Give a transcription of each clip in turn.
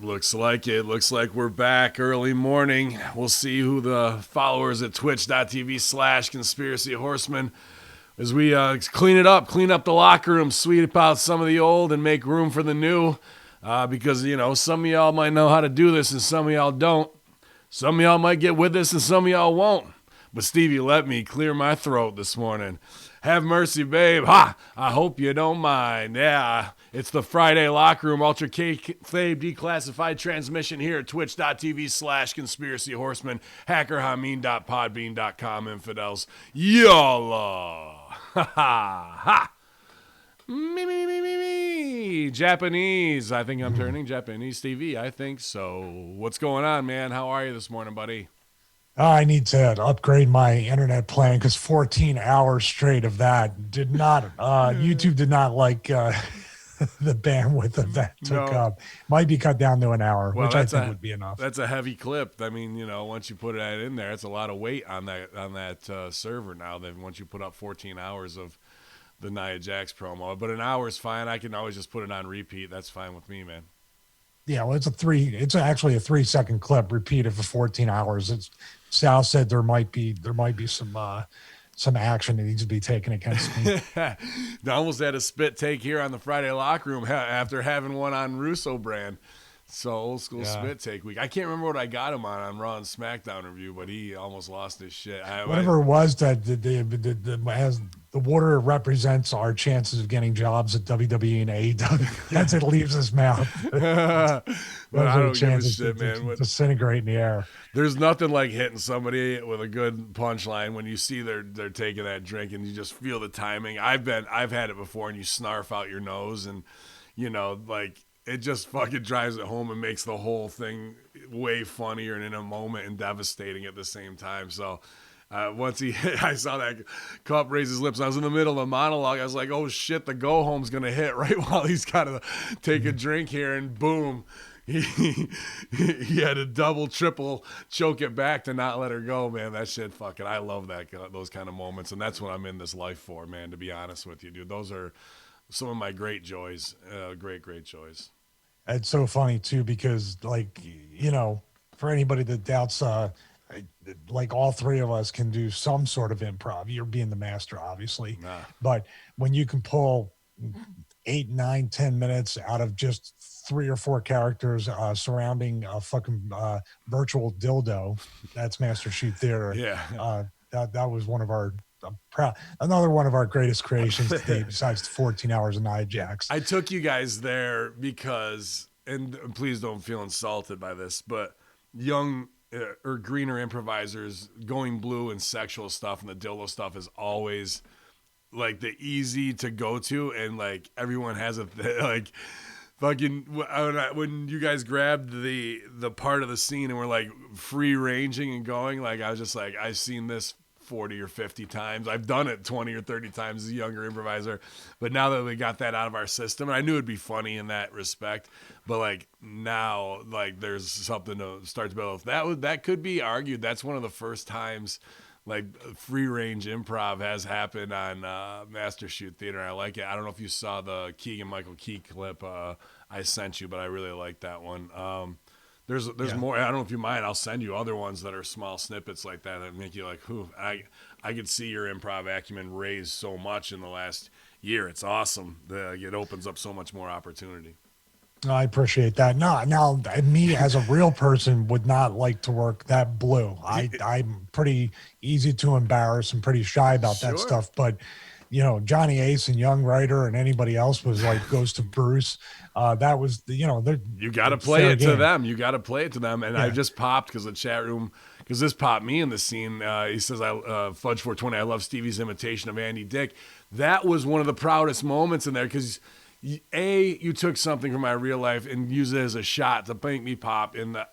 Looks like it. Looks like we're back early morning. We'll see who the followers at twitch.tv/conspiracy horseman as we clean up the locker room, sweep out some of the old and make room for the new. Because, some of y'all might know how to do this and some of y'all don't. Some of y'all might get with this and some of y'all won't. But Stevie let me clear my throat this morning. Have mercy, babe. Ha! I hope you don't mind. Yeah, it's the Friday Locker Room Ultra Kayfabe Declassified Transmission here at twitch.tv/conspiracy horseman, hacker Hamin.podbean.com, infidels. Yalla! Ha ha ha! Me. Japanese. I think I'm turning Japanese, Stevie. I think so. What's going on, man? How are you this morning, buddy? I need to upgrade my internet plan because 14 hours straight of that did not, YouTube did not like the bandwidth that took up. Might be cut down to an hour, which I think would be enough. That's a heavy clip. I mean, once you put that in there, it's a lot of weight on that server now. Then once you put up 14 hours of the Nia Jax promo, but an hour is fine. I can always just put it on repeat. That's fine with me, man. Yeah, well, it's actually a 3-second clip repeated for 14 hours. Sal said there might be some action that needs to be taken against me. I almost had a spit take here on the Friday Locker Room after having one on Russo brand. So old school spit take week. I can't remember what I got him on Raw and SmackDown review, but he almost lost his shit. Whatever it was that the water represents our chances of getting jobs at WWE and AEW. That's it leaves his mouth. But I don't give a shit, man. Disintegrate in the air. There's nothing like hitting somebody with a good punchline when you see they're taking that drink and you just feel the timing. I've had it before, and you snarf out your nose, and it just fucking drives it home and makes the whole thing way funnier and in a moment and devastating at the same time. So once he hit, I saw that cup raise his lips. I was in the middle of a monologue. I was like, oh shit, the go home's going to hit right while he's got to take a drink here. And boom, he had to double, triple choke it back to not let her go, man. That shit fucking, I love those kind of moments. And that's what I'm in this life for, man, to be honest with you, dude. Those are some of my great joys, great joys. It's so funny too, because for anybody that doubts, all three of us can do some sort of improv. You're being the master, obviously, but when you can pull 8, 9, 10 minutes out of just 3 or 4 characters surrounding a fucking virtual dildo, that's Master Shoot Theater. Yeah, that was one of our. Another one of our greatest creations today, besides the 14 hours of Nia Jax. I took you guys there because, and please don't feel insulted by this, but young or greener improvisers going blue and sexual stuff and the dildo stuff is always like the easy to go to, and like everyone has like fucking when you guys grabbed the part of the scene and were like free ranging and going, like I was just like, I've seen this 40 or 50 times. I've done it 20 or 30 times as a younger improviser, but now that we got that out of our system, and I knew it'd be funny in that respect, but like now, like there's something to start to build. That could be argued that's one of the first times like free range improv has happened on Master Shoot Theater. I like it. I don't know if you saw the Keegan Michael Key clip I sent you, but I really like that one. There's more. I don't know if you mind. I'll send you other ones that are small snippets like that make you like, whew. I could see your improv acumen raised so much in the last year. It's awesome. It opens up so much more opportunity. I appreciate that. Now, me as a real person would not like to work that blue. I'm pretty easy to embarrass and pretty shy about that stuff. But, Johnny Ace and Young Writer and anybody else was like goes to Bruce. That was, you got to play it to them. You got to play it to them. And I just popped because the chat room, because this popped me in the scene. He says, Fudge 420, I love Stevie's imitation of Andy Dick. That was one of the proudest moments in there because you took something from my real life and used it as a shot to make me pop in the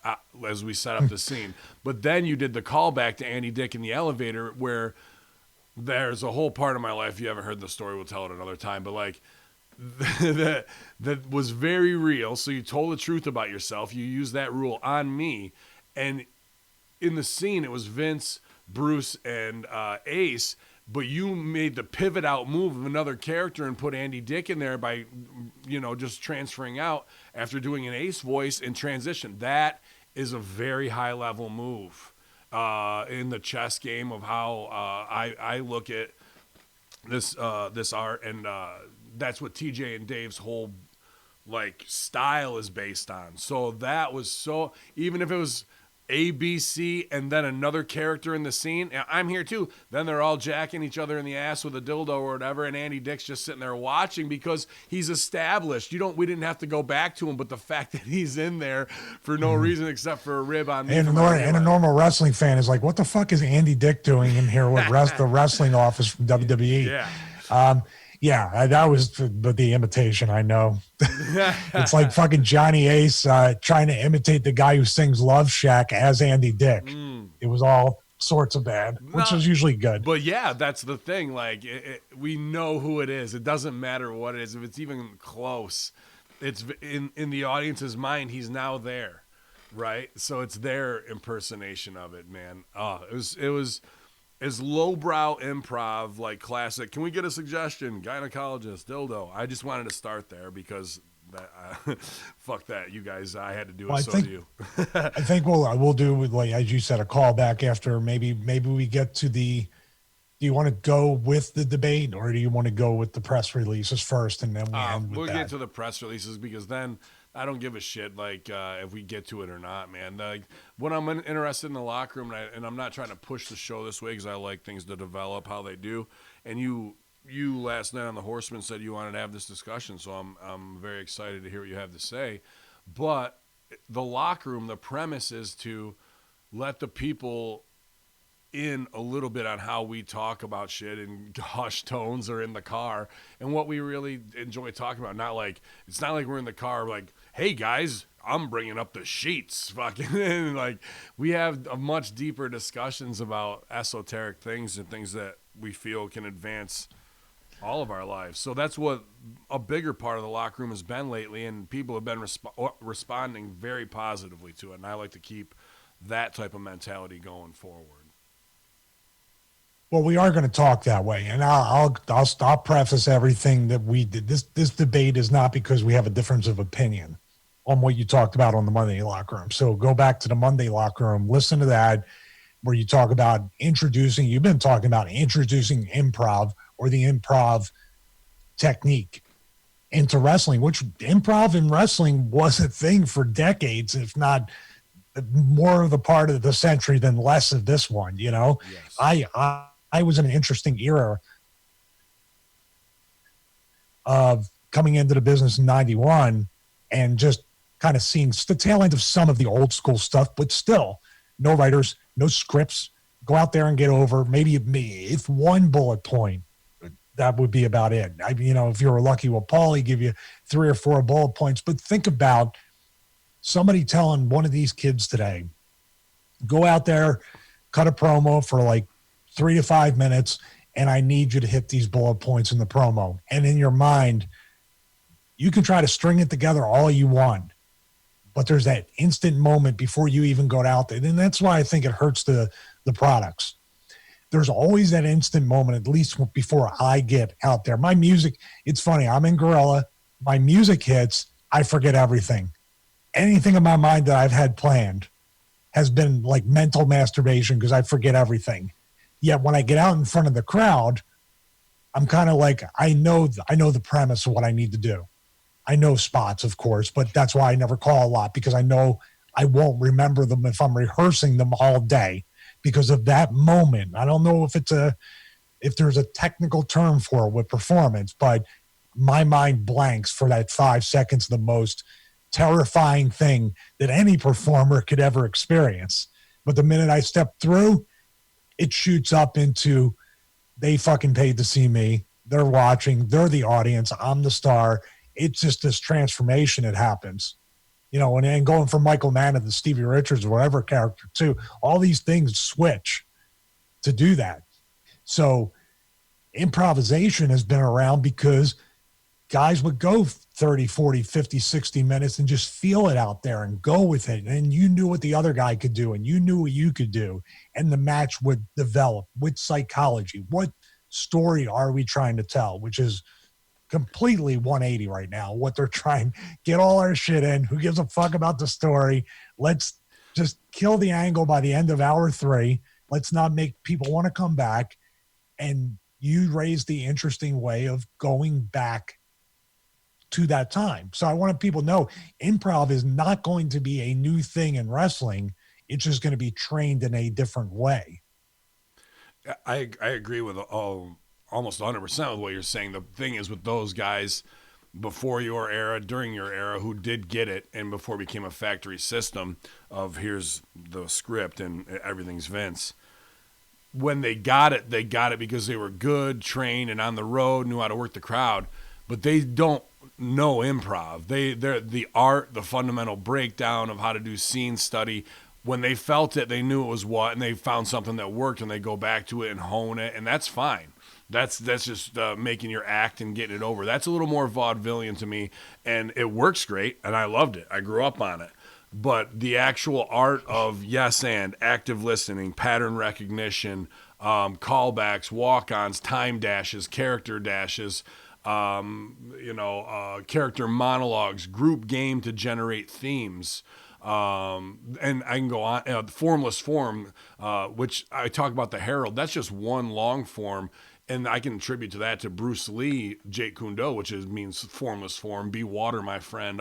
as we set up the scene. But then you did the callback to Andy Dick in the elevator, where there's a whole part of my life. If you haven't heard the story, we'll tell it another time. But like that was very real. So you told the truth about yourself. You used that rule on me, and in the scene it was Vince, Bruce, and Ace. but you made the pivot out move of another character and put Andy Dick in there by, just transferring out after doing an Ace voice in transition. That is a very high level move in the chess game of how I look at this art, and that's what TJ and Dave's whole style is based on. So that was so, even if it was A, B, C, and then another character in the scene. I'm here too. Then they're all jacking each other in the ass with a dildo or whatever, and Andy Dick's just sitting there watching because he's established. We didn't have to go back to him, but the fact that he's in there for no reason except for a rib on me. And a normal wrestling fan is like, what the fuck is Andy Dick doing in here with the wrestling office from WWE? Yeah. Yeah, that was the imitation, I know. It's like fucking Johnny Ace trying to imitate the guy who sings Love Shack as Andy Dick. It was all sorts of bad, which is usually good. But yeah, that's the thing. We know who it is. It doesn't matter what it is. If it's even close, it's in the audience's mind, he's now there, right? So it's their impersonation of it, man. It was is lowbrow improv, like classic. Can we get a suggestion? Gynecologist, dildo. I just wanted to start there because fuck that, you guys. I had to do it. Well, do you. I think we'll do with, like as you said, a call back after maybe we get to the. Do you want to go with the debate, or do you want to go with the press releases first, and then we'll get to the press releases, because then I don't give a shit if we get to it or not, man. When I'm interested in the locker room, and I'm not trying to push the show this way because I like things to develop how they do. And you last night on the Horseman said you wanted to have this discussion, so I'm very excited to hear what you have to say. But the locker room, the premise is to let the people in a little bit on how we talk about shit in hushed tones or in the car, and what we really enjoy talking about. It's not like we're in the car like, hey guys, I'm bringing up the sheets, fucking. And we have a much deeper discussions about esoteric things and things that we feel can advance all of our lives. So that's what a bigger part of the locker room has been lately, and people have been responding very positively to it. And I like to keep that type of mentality going forward. Well, we are going to talk that way, and I'll preface everything that we did. This debate is not because we have a difference of opinion on what you talked about on the Monday locker room. So go back to the Monday locker room, listen to that, where you talk about you've been talking about introducing improv or the improv technique into wrestling, which improv in wrestling was a thing for decades, if not more of the part of the century than less of this one. Yes. I was in an interesting era of coming into the business in 91 and just kind of seeing the tail end of some of the old school stuff, but still no writers, no scripts, go out there and get over. Maybe if one bullet point, that would be about it. If you were lucky with Paul, he'd give you 3 or 4 bullet points, but think about somebody telling one of these kids today, go out there, cut a promo for 3 to 5 minutes, and I need you to hit these bullet points in the promo. And in your mind, you can try to string it together all you want, but there's that instant moment before you even go out there. And that's why I think it hurts the products. There's always that instant moment, at least before I get out there. My music, it's funny, I'm in Gorilla. My music hits, I forget everything. Anything in my mind that I've had planned has been like mental masturbation because I forget everything. Yet when I get out in front of the crowd, I'm kind of like, I know the premise of what I need to do. I know spots, of course, but that's why I never call a lot, because I know I won't remember them if I'm rehearsing them all day because of that moment. I don't know if there's a technical term for it with performance, but my mind blanks for that 5 seconds, the most terrifying thing that any performer could ever experience. But the minute I step through, it shoots up into, they fucking paid to see me. They're watching. They're the audience. I'm the star. It's just this transformation that happens. And going from Michael Mann to Stevie Richards or whatever character too, all these things switch to do that. So improvisation has been around because guys would go 30, 40, 50, 60 minutes and just feel it out there and go with it. And you knew what the other guy could do and you knew what you could do. And the match would develop with psychology. What story are we trying to tell, which is completely 180 right now. What they're trying, get all our shit in. Who gives a fuck about the story? Let's just kill the angle by the end of hour 3. Let's not make people want to come back. And you raised the interesting way of going back to that time. So I want people to know improv is not going to be a new thing in wrestling. It's just going to be trained in a different way. I agree with almost 100% with what you're saying. The thing is with those guys before your era, during your era, who did get it, and before it became a factory system of here's the script and everything's Vince. When they got it because they were good, trained, and on the road, knew how to work the crowd. But they don't know improv. They're the art, the fundamental breakdown of how to do scene study. When they felt it, they knew it was what, and they found something that worked, and they go back to it and hone it, and that's fine. That's just making your act and getting it over. That's a little more vaudevillian to me, and it works great, and I loved it. I grew up on it. But the actual art of yes and active listening, pattern recognition, callbacks, walk-ons, time dashes, character dashes, character monologues, group game to generate themes. And I can go on. Formless form, which I talk about the Herald. That's just one long form. And I can attribute to that to Bruce Lee, Jeet Kune Do, which means formless form. Be water, my friend.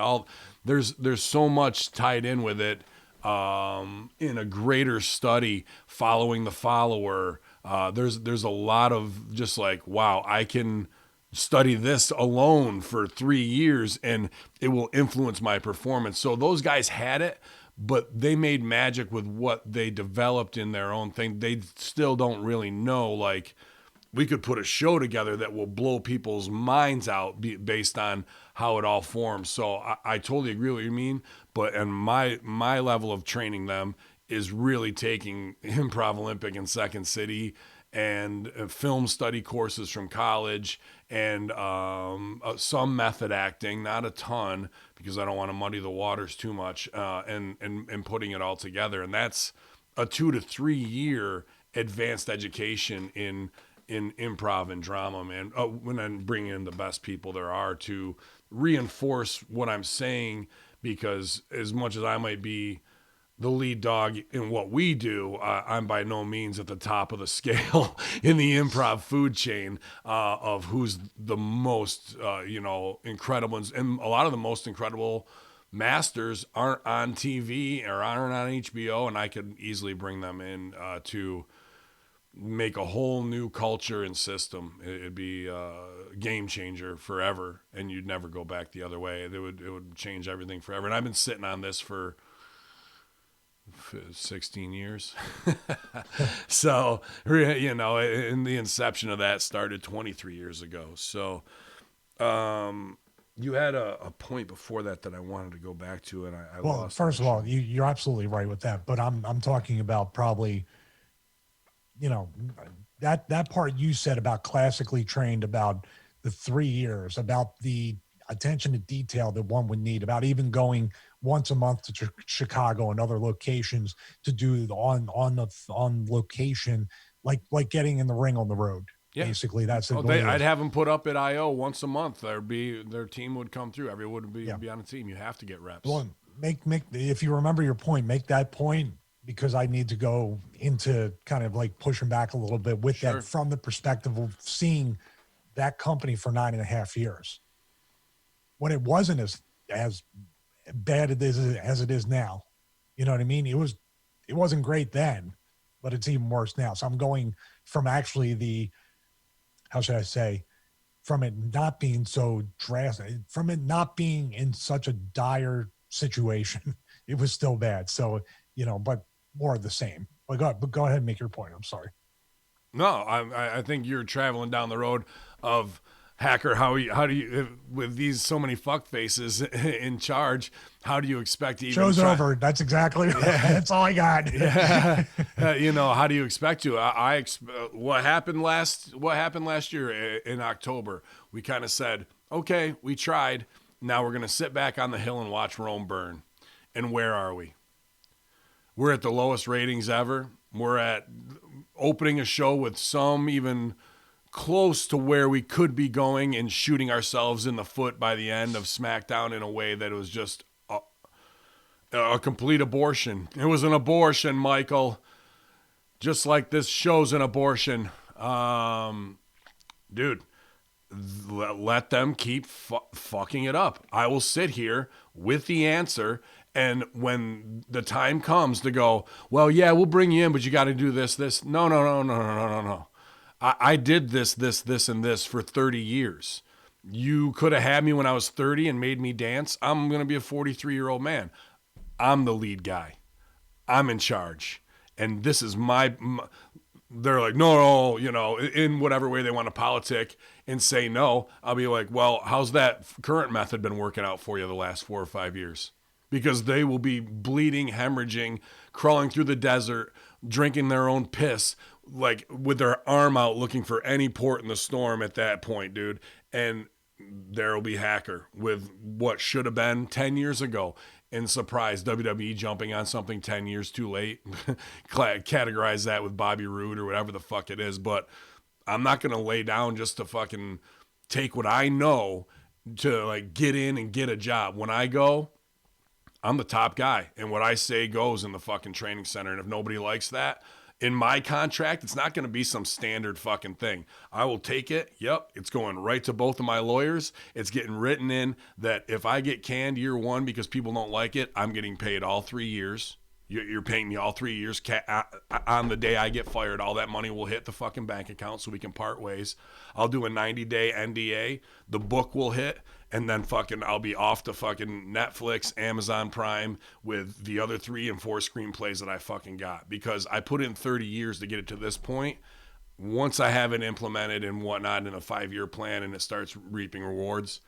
There's so much tied in with it in a greater study, following the follower. There's a lot of just like, wow, I can study this alone for 3 years and it will influence my performance. So those guys had it, but they made magic with what they developed in their own thing. They still don't really know, like, we could put a show together that will blow people's minds out based on how it all forms. So I totally agree with what you mean, but and my level of training them is really taking Improv Olympic and Second City and film study courses from college and some method acting, not a ton because I don't want to muddy the waters too much, and putting it all together. And that's a 2 to 3 year advanced education in improv and drama, man. When I'm bringing in the best people there are to reinforce what I'm saying, because as much as I might be the lead dog in what we do, I'm by no means at the top of the scale in the improv food chain of who's the most, incredible. And a lot of the most incredible masters aren't on TV or aren't on HBO, and I could easily bring them in to make a whole new culture and system. It'd be a game changer forever, and you'd never go back the other way. It would change everything forever. And I've been sitting on this for 16 years. So, in the inception of that started 23 years ago. So, you had a point before that I wanted to go back to, and I lost. First of all, you're absolutely right with that. But I'm talking about probably, that part you said about classically trained, about the 3 years, about the attention to detail that one would need, about even going once a month to Chicago and other locations to do on location, like getting in the ring on the road. Yeah. Basically, that's it. I'd have them put up at IO once a month. Their team would come through. Everyone would be on a team. You have to get reps. Well, make if you remember your point, make that point, because I need to go into kind of like pushing back a little bit with that from the perspective of seeing that company for 9.5 years when it wasn't as bad as it is now. You know what I mean? It wasn't great then, but it's even worse now. So I'm going from actually how should I say, from it not being so drastic, from it not being in such a dire situation, it was still bad. So, but more of the same. But go ahead and make your point. I'm sorry. No, I think you're traveling down the road of Hacker. How do you with these so many fuck faces in charge? How do you expect to even show's over? That's exactly right. That's all I got. Yeah. How do you expect to? What happened last year in October? We kind of said, okay, we tried. Now we're gonna sit back on the hill and watch Rome burn. And where are we? We're at the lowest ratings ever. We're at opening a show with some even close to where we could be going and shooting ourselves in the foot by the end of SmackDown in a way that it was just a complete abortion. It was an abortion, Michael. Just like this show's an abortion. Dude, let them keep fucking it up. I will sit here with the answer, and when the time comes to go, well, yeah, we'll bring you in, but you got to do this. No. I did this, and this for 30 years. You could have had me when I was 30 and made me dance. I'm going to be a 43-year-old man. I'm the lead guy. I'm in charge. And this is my they're like, no, in whatever way they want to politic and say no. I'll be like, well, how's that current method been working out for you the last 4 or 5 years? Because they will be bleeding, hemorrhaging, crawling through the desert, drinking their own piss, like with their arm out looking for any port in the storm at that point, dude. And there will be Hacker with what should have been 10 years ago. And surprise, WWE jumping on something 10 years too late. Categorize that with Bobby Roode or whatever the fuck it is. But I'm not going to lay down just to fucking take what I know to like get in and get a job. When I go, I'm the top guy. And what I say goes in the fucking training center. And if nobody likes that, in my contract, it's not going to be some standard fucking thing. I will take it. Yep, it's going right to both of my lawyers. It's getting written in that if I get canned year one because people don't like it, I'm getting paid all 3 years. You're paying me all 3 years. On the day I get fired, all that money will hit the fucking bank account so we can part ways. I'll do a 90-day NDA. The book will hit. And then fucking I'll be off to fucking Netflix, Amazon Prime with the other 3 and 4 screenplays that I fucking got. Because I put in 30 years to get it to this point. Once I have it implemented and whatnot in a 5-year plan and it starts reaping rewards,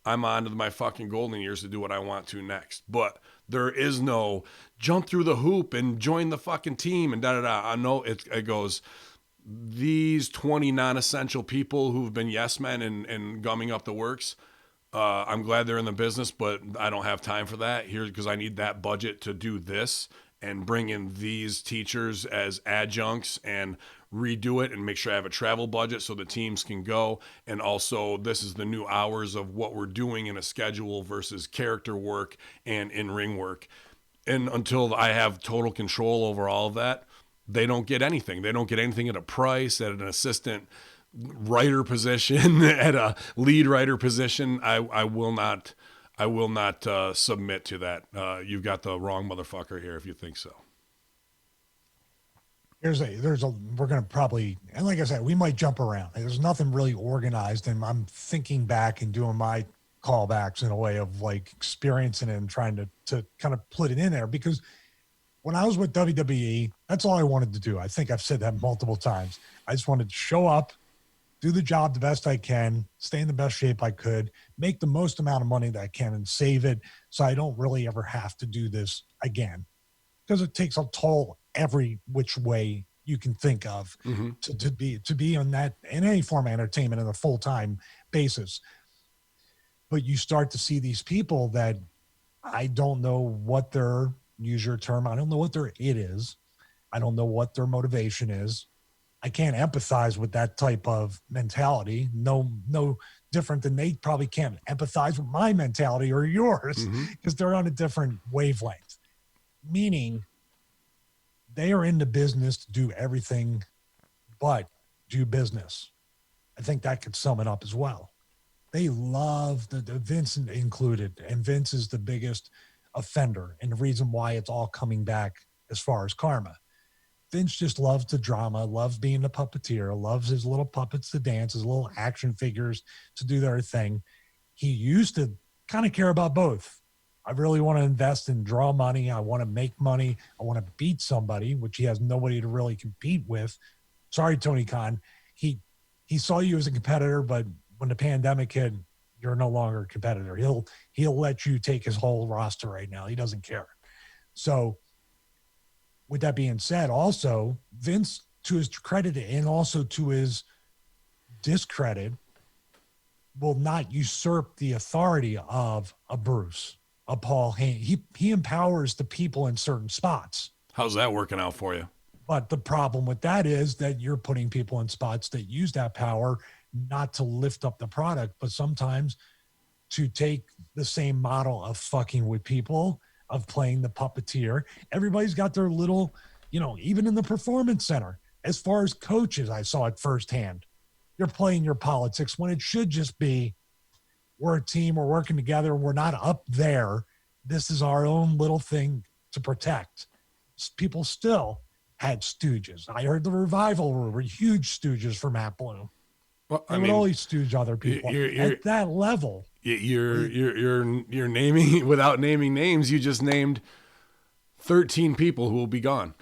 I'm on to my fucking golden years to do what I want to next. But there is no jump through the hoop and join the fucking team and da-da-da. I know it goes, these 20 non-essential people who've been yes men and gumming up the works, I'm glad they're in the business, but I don't have time for that here because I need that budget to do this and bring in these teachers as adjuncts and redo it and make sure I have a travel budget so the teams can go. And also, this is the new hours of what we're doing in a schedule versus character work and in-ring work. And until I have total control over all of that, they don't get anything. They don't get anything at a price, at an assistant writer position, at a lead writer position. I will not submit to that. You've got the wrong motherfucker here if you think so. We're going to probably, and like I said, we might jump around. There's nothing really organized, and I'm thinking back and doing my callbacks in a way of like experiencing it and trying to kind of put it in there, because when I was with WWE, that's all I wanted to do. I think I've said that multiple times. I just wanted to show up, do the job the best I can, stay in the best shape I could, make the most amount of money that I can and save it so I don't really ever have to do this again. Because it takes a toll every which way you can think of to be on that in any form of entertainment on a full-time basis. But you start to see these people that I don't know what their, use your term, I don't know what their it is. I don't know what their motivation is. I can't empathize with that type of mentality. No different than they probably can't empathize with my mentality or yours, because they're on a different wavelength. Meaning they are in the business to do everything but do business. I think that could sum it up as well. They love the Vince included, and Vince is the biggest offender and the reason why it's all coming back as far as karma. Vince just loves the drama, loves being the puppeteer, loves his little puppets to dance, his little action figures to do their thing. He used to kind of care about both. I really want to invest and draw money. I want to make money. I want to beat somebody, which he has nobody to really compete with. Sorry, Tony Khan. He saw you as a competitor, but when the pandemic hit, you're no longer a competitor. He'll let you take his whole roster right now. He doesn't care. So with that being said, also Vince, to his credit and also to his discredit, will not usurp the authority of a Bruce, a Paul Heyman. He empowers the people in certain spots. How's that working out for you? But the problem with that is that you're putting people in spots that use that power not to lift up the product, but sometimes to take the same model of fucking with people, of playing the puppeteer. Everybody's got their little, even in the performance center, as far as coaches, I saw it firsthand. You're playing your politics when it should just be, we're a team, we're working together, we're not up there. This is our own little thing to protect. People still had stooges. I heard the Revival were huge stooges for Matt Bloom. Well, They would always stooge other people at that level. You're naming, without naming names, you just named 13 people who will be gone.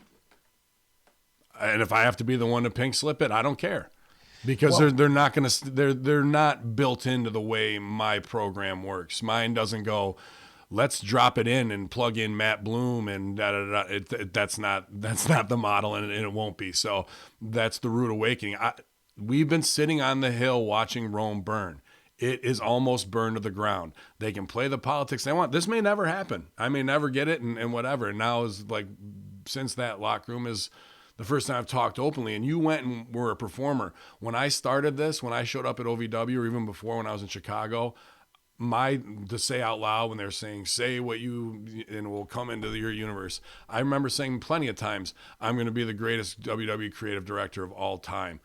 And if I have to be the one to pink slip it, I don't care, because they're not going to, they're not built into the way my program works. Mine doesn't go, let's drop it in and plug in Matt Bloom and da da da. That's not the model, and it won't be. So that's the rude awakening. We've been sitting on the hill watching Rome burn. It is almost burned to the ground. They can play the politics they want. This may never happen. I may never get it and whatever. And now is like, since that locker room is the first time I've talked openly, and you went and were a performer. When I started this, when I showed up at OVW, or even before when I was in Chicago, to say out loud when they're saying, say what you, and will come into your universe. I remember saying plenty of times, I'm going to be the greatest WWE creative director of all time.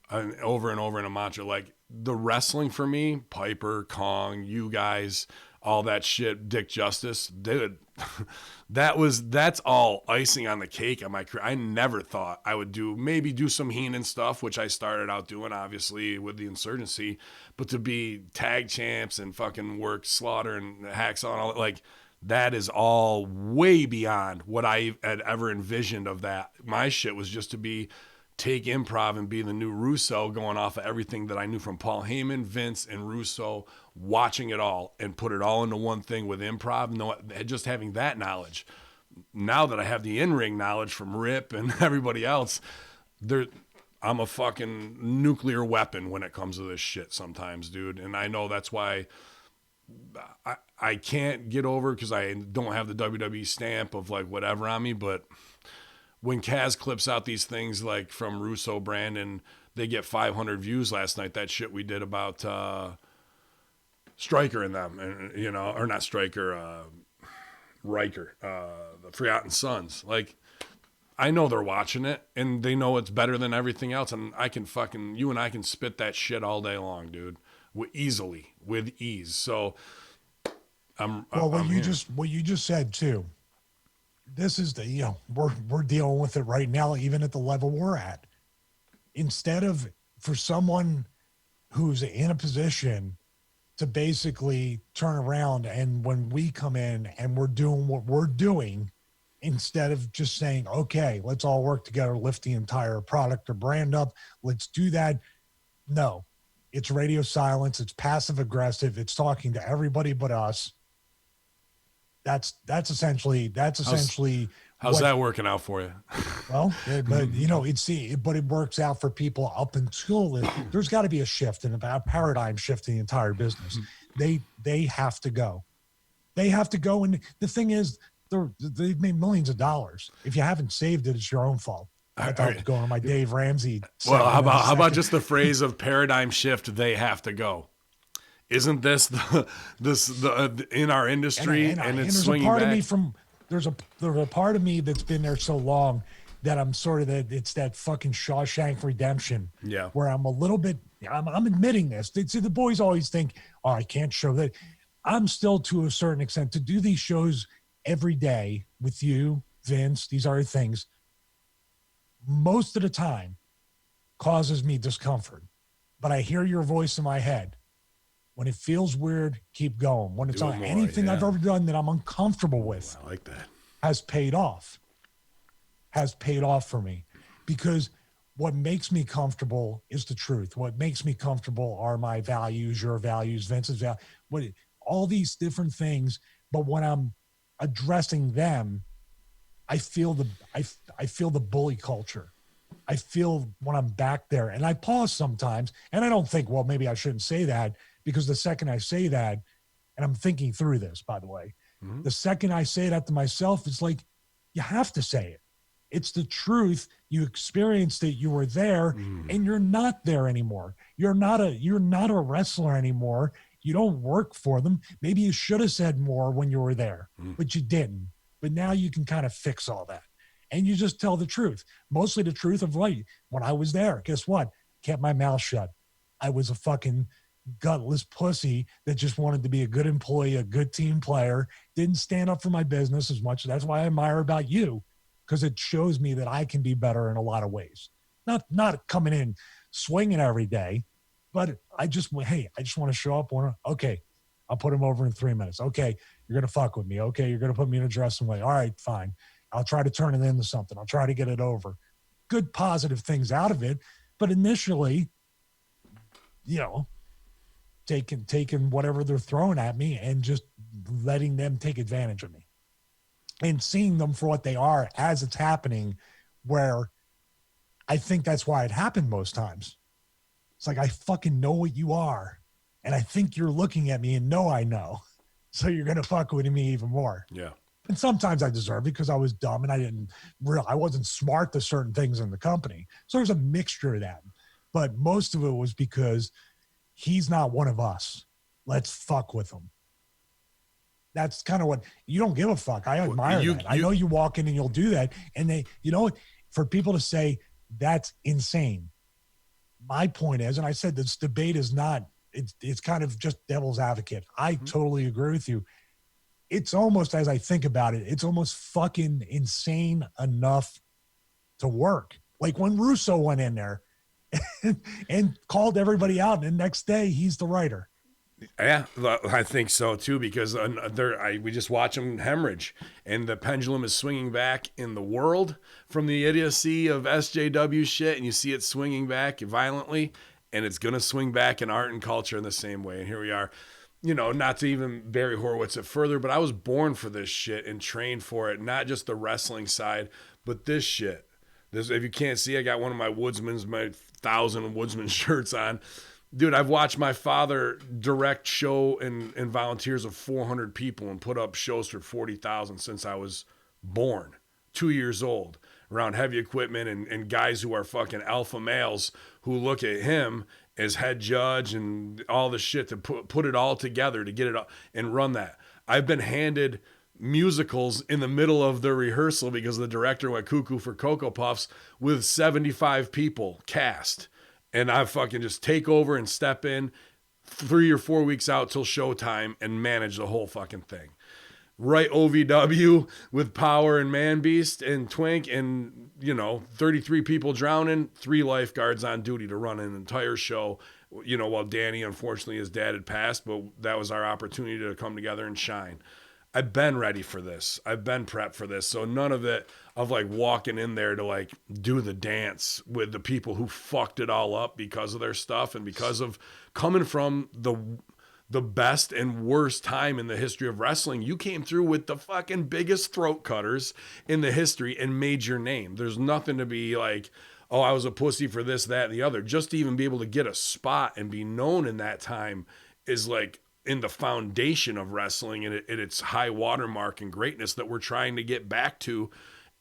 And over in a mantra, like the wrestling for me, Piper, Kong, you guys, all that shit, Dick Justice, dude, that's all icing on the cake of my career. I never thought I would do some Heenan stuff, which I started out doing, obviously, with the Insurgency, but to be tag champs and fucking work Slaughter and Hacksaw and all that, like, that is all way beyond what I had ever envisioned of that. My shit was just to take improv and be the new Russo, going off of everything that I knew from Paul Heyman, Vince, and Russo, watching it all and put it all into one thing with improv, just having that knowledge. Now that I have the in-ring knowledge from Rip and everybody else, I'm a fucking nuclear weapon when it comes to this shit sometimes, dude. And I know that's why I can't get over, because I don't have the WWE stamp of like whatever on me, but when Kaz clips out these things like from Russo, Brandon, they get 500 views last night. That shit we did about Stryker and them, and or not Stryker, Riker, the Forgotten Sons. Like, I know they're watching it, and they know it's better than everything else. And you and I can spit that shit all day long, dude, with ease. So what you just said too. This is we're dealing with it right now, even at the level we're at. Instead of, for someone who's in a position to basically turn around, and when we come in and we're doing what we're doing, instead of just saying, okay, let's all work together, lift the entire product or brand up, let's do that. No, it's radio silence. It's passive aggressive. It's talking to everybody but us. That's essentially how's that working out for you? Well, but but it works out for people up until there's got to be a shift and a paradigm shift in the entire business. They have to go. And the thing is, they've made millions of dollars. If you haven't saved it, it's your own fault. I thought going on my Dave Ramsey. Well, how about just the phrase of paradigm shift? They have to go. Isn't this the in our industry, and it's swinging back? There's a part of me that's been there so long that I'm sort of it's that fucking Shawshank Redemption. Yeah. Where I'm a little bit, I'm admitting this. See, the boys always think, oh, I can't show that. I'm still, to a certain extent, to do these shows every day with you, Vince, these other things, most of the time causes me discomfort. But I hear your voice in my head. When it feels weird, keep going. When it's on anything I've ever done that I'm uncomfortable with, I like that, has paid off for me, because what makes me comfortable is the truth. What makes me comfortable are my values, your values, Vince's values, all these different things. But when I'm addressing them, I feel the bully culture. I feel when I'm back there, and I pause sometimes, and I don't think, well, maybe I shouldn't say that. Because the second I say that, and I'm thinking through this, by the way, the second I say that to myself, it's like, you have to say it. It's the truth. You experienced it. You were there, and you're not there anymore. You're not a wrestler anymore. You don't work for them. Maybe you should have said more when you were there, but you didn't. But now you can kind of fix all that. And you just tell the truth. Mostly the truth of like when I was there. Guess what? Kept my mouth shut. I was a fucking gutless pussy that just wanted to be a good employee, a good team player, didn't stand up for my business as much. That's why I admire about you, because it shows me that I can be better in a lot of ways. Not coming in swinging every day, but I just want to show up. Okay, I'll put him over in 3 minutes. Okay, you're gonna fuck with me. Okay, you're gonna put me in a dressing way. All right, fine. I'll try to turn it into something. I'll try to get it over. Good positive things out of it, but initially, you know, taking whatever they're throwing at me and just letting them take advantage of me and seeing them for what they are as it's happening, where I think that's why it happened most times. It's like, I fucking know what you are. And I think you're looking at me and know I know. So you're going to fuck with me even more. Yeah. And sometimes I deserve it because I was dumb and I wasn't smart to certain things in the company. So there's a mixture of that. But most of it was because he's not one of us. Let's fuck with him. That's kind of what you don't give a fuck. I admire that. I know you walk in and you'll do that. And for people to say that's insane. My point is, and I said this debate is not, it's kind of just devil's advocate. I totally agree with you. It's almost, as I think about it, it's almost fucking insane enough to work. Like when Russo went in there and called everybody out, and the next day he's the writer. Yeah, I think so too, because we just watch them hemorrhage, and the pendulum is swinging back in the world from the idiocy of SJW shit, and you see it swinging back violently, and it's going to swing back in art and culture in the same way. And here we are, not to even Barry Horowitz it further, but I was born for this shit and trained for it, not just the wrestling side, but this shit. If you can't see, I got one of my 1,000 Woodsman shirts on. Dude, I've watched my father direct show and volunteers of 400 people and put up shows for 40,000 since I was born, 2 years old, around heavy equipment and guys who are fucking alpha males who look at him as head judge and all the shit to put it all together to get it up and run that. I've been handed musicals in the middle of the rehearsal because the director went cuckoo for Cocoa Puffs with 75 people cast. And I fucking just take over and step in 3 or 4 weeks out till showtime and manage the whole fucking thing. Right, OVW with Power and Man Beast and Twink and, 33 people drowning, 3 lifeguards on duty to run an entire show, while Danny, unfortunately, his dad had passed, but that was our opportunity to come together and shine. I've been ready for this. I've been prepped for this. So none of it of like walking in there to like do the dance with the people who fucked it all up because of their stuff and because of coming from the best and worst time in the history of wrestling. You came through with the fucking biggest throat cutters in the history and made your name. There's nothing to be like, oh, I was a pussy for this, that, and the other. Just to even be able to get a spot and be known in that time is like in the foundation of wrestling and its high watermark and greatness that we're trying to get back to.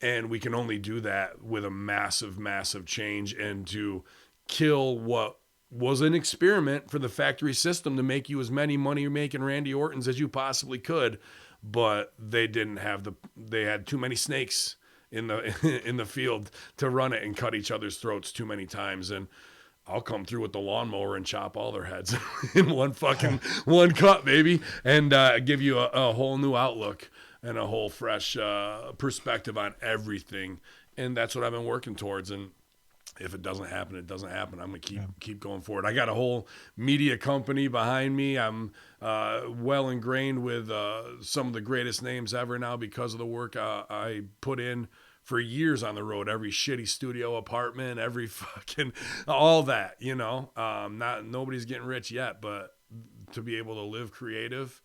And we can only do that with a massive, massive change and to kill what was an experiment for the factory system to make you as many money making Randy Ortons as you possibly could. But they had too many snakes in the field to run it and cut each other's throats too many times. And I'll come through with the lawnmower and chop all their heads in one cut, baby, and give you a whole new outlook and a whole fresh perspective on everything. And that's what I've been working towards. And if it doesn't happen, it doesn't happen. I'm gonna keep going forward. I got a whole media company behind me. I'm well ingrained with some of the greatest names ever now because of the work I put in for years on the road, every shitty studio apartment, every fucking, all that, nobody's getting rich yet, but to be able to live creative,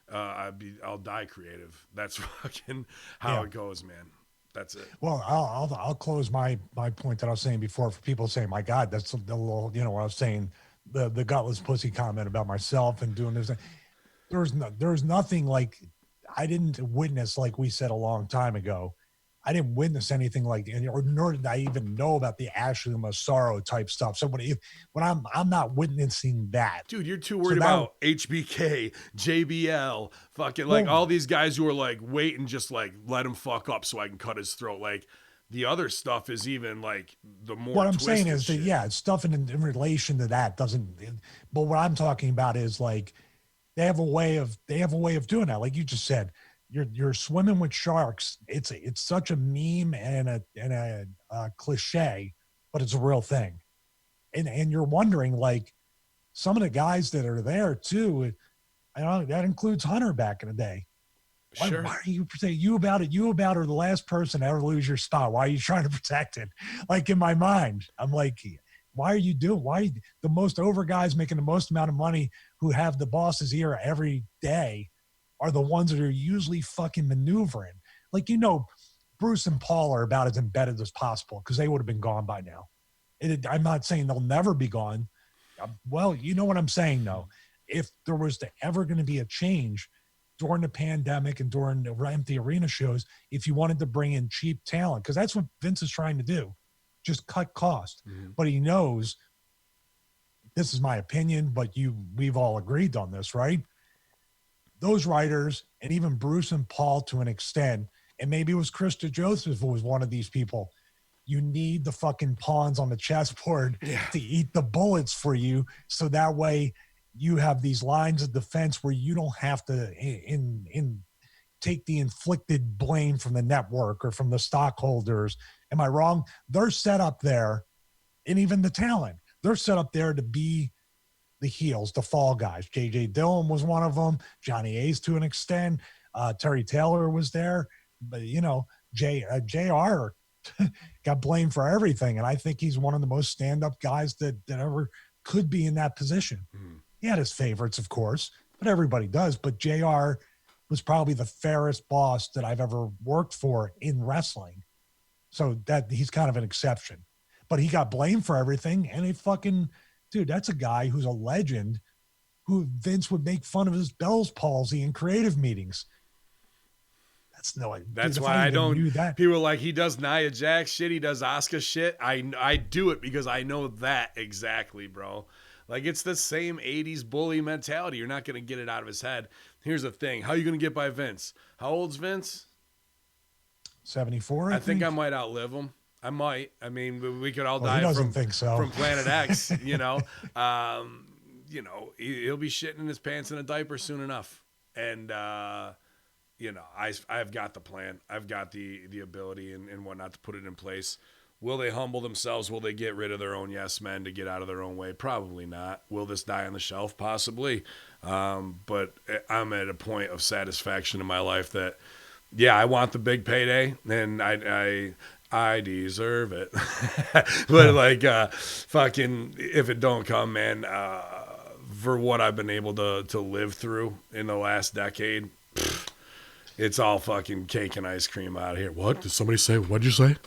I'll die creative. That's fucking how it goes, man. That's it. Well, I'll close my point that I was saying before for people saying, my God, that's a little, what I was saying, the gutless pussy comment about myself and doing this. There's nothing like I didn't witness, like we said a long time ago, I didn't witness anything like that, or nor did I even know about the Ashley Massaro type stuff. So when I'm not witnessing that, dude, you're too so worried that, about HBK, JBL, fucking like well, all these guys who are like, wait and just like let him fuck up so I can cut his throat. Like the other stuff is even like the more what I'm saying twisted is that, shit. yeah, stuff in relation to that doesn't, but what I'm talking about is like, they have a way of doing that. Like you just said, you're swimming with sharks. It's such a meme and a cliche, but it's a real thing. And you're wondering, like, some of the guys that are there too. I know that includes Hunter back in the day. Why Sure. are you protecting you about it? You about are the last person to ever lose your spot. Why are you trying to protect it? Like in my mind, I'm like, why are you doing? Why the most over guys making the most amount of money who have the boss's ear every day are the ones that are usually fucking maneuvering. Like, Bruce and Paul are about as embedded as possible because they would have been gone by now. I'm not saying they'll never be gone. Well, you know what I'm saying, though. If there was ever going to be a change during the pandemic and during the empty arena shows, if you wanted to bring in cheap talent, because that's what Vince is trying to do, just cut cost. Mm-hmm. But he knows, this is my opinion, but we've all agreed on this, right? Those writers, and even Bruce and Paul to an extent, and maybe it was Krista Joseph who was one of these people. You need the fucking pawns on the chessboard to eat the bullets for you, so that way you have these lines of defense where you don't have to take the inflicted blame from the network or from the stockholders. Am I wrong? They're set up there, and even the talent, they're set up there to be the heels, the fall guys. J.J. Dillon was one of them. Johnny Ace to an extent. Terry Taylor was there. But, JR got blamed for everything. And I think he's one of the most stand-up guys that ever could be in that position. Mm. He had his favorites, of course, but everybody does. But JR was probably the fairest boss that I've ever worked for in wrestling. So that he's kind of an exception. But he got blamed for everything, and dude, that's a guy who's a legend who Vince would make fun of his Bell's palsy in creative meetings. That's why I don't. People are like, he does Nia Jax shit, he does Asuka shit. I do it because I know that exactly, bro. Like, it's the same 80s bully mentality. You're not going to get it out of his head. Here's the thing. How are you going to get by Vince? How old's Vince? 74, I think I might outlive him. I might. I mean, we could all die from Planet X, He'll be shitting in his pants in a diaper soon enough. And, I've got the plan. I've got the ability and whatnot to put it in place. Will they humble themselves? Will they get rid of their own yes men to get out of their own way? Probably not. Will this die on the shelf? Possibly. But I'm at a point of satisfaction in my life that, yeah, I want the big payday, and I deserve it. But fucking, if it don't come, man, for what I've been able to live through in the last decade, it's all fucking cake and ice cream out of here. What did somebody say? What'd you say?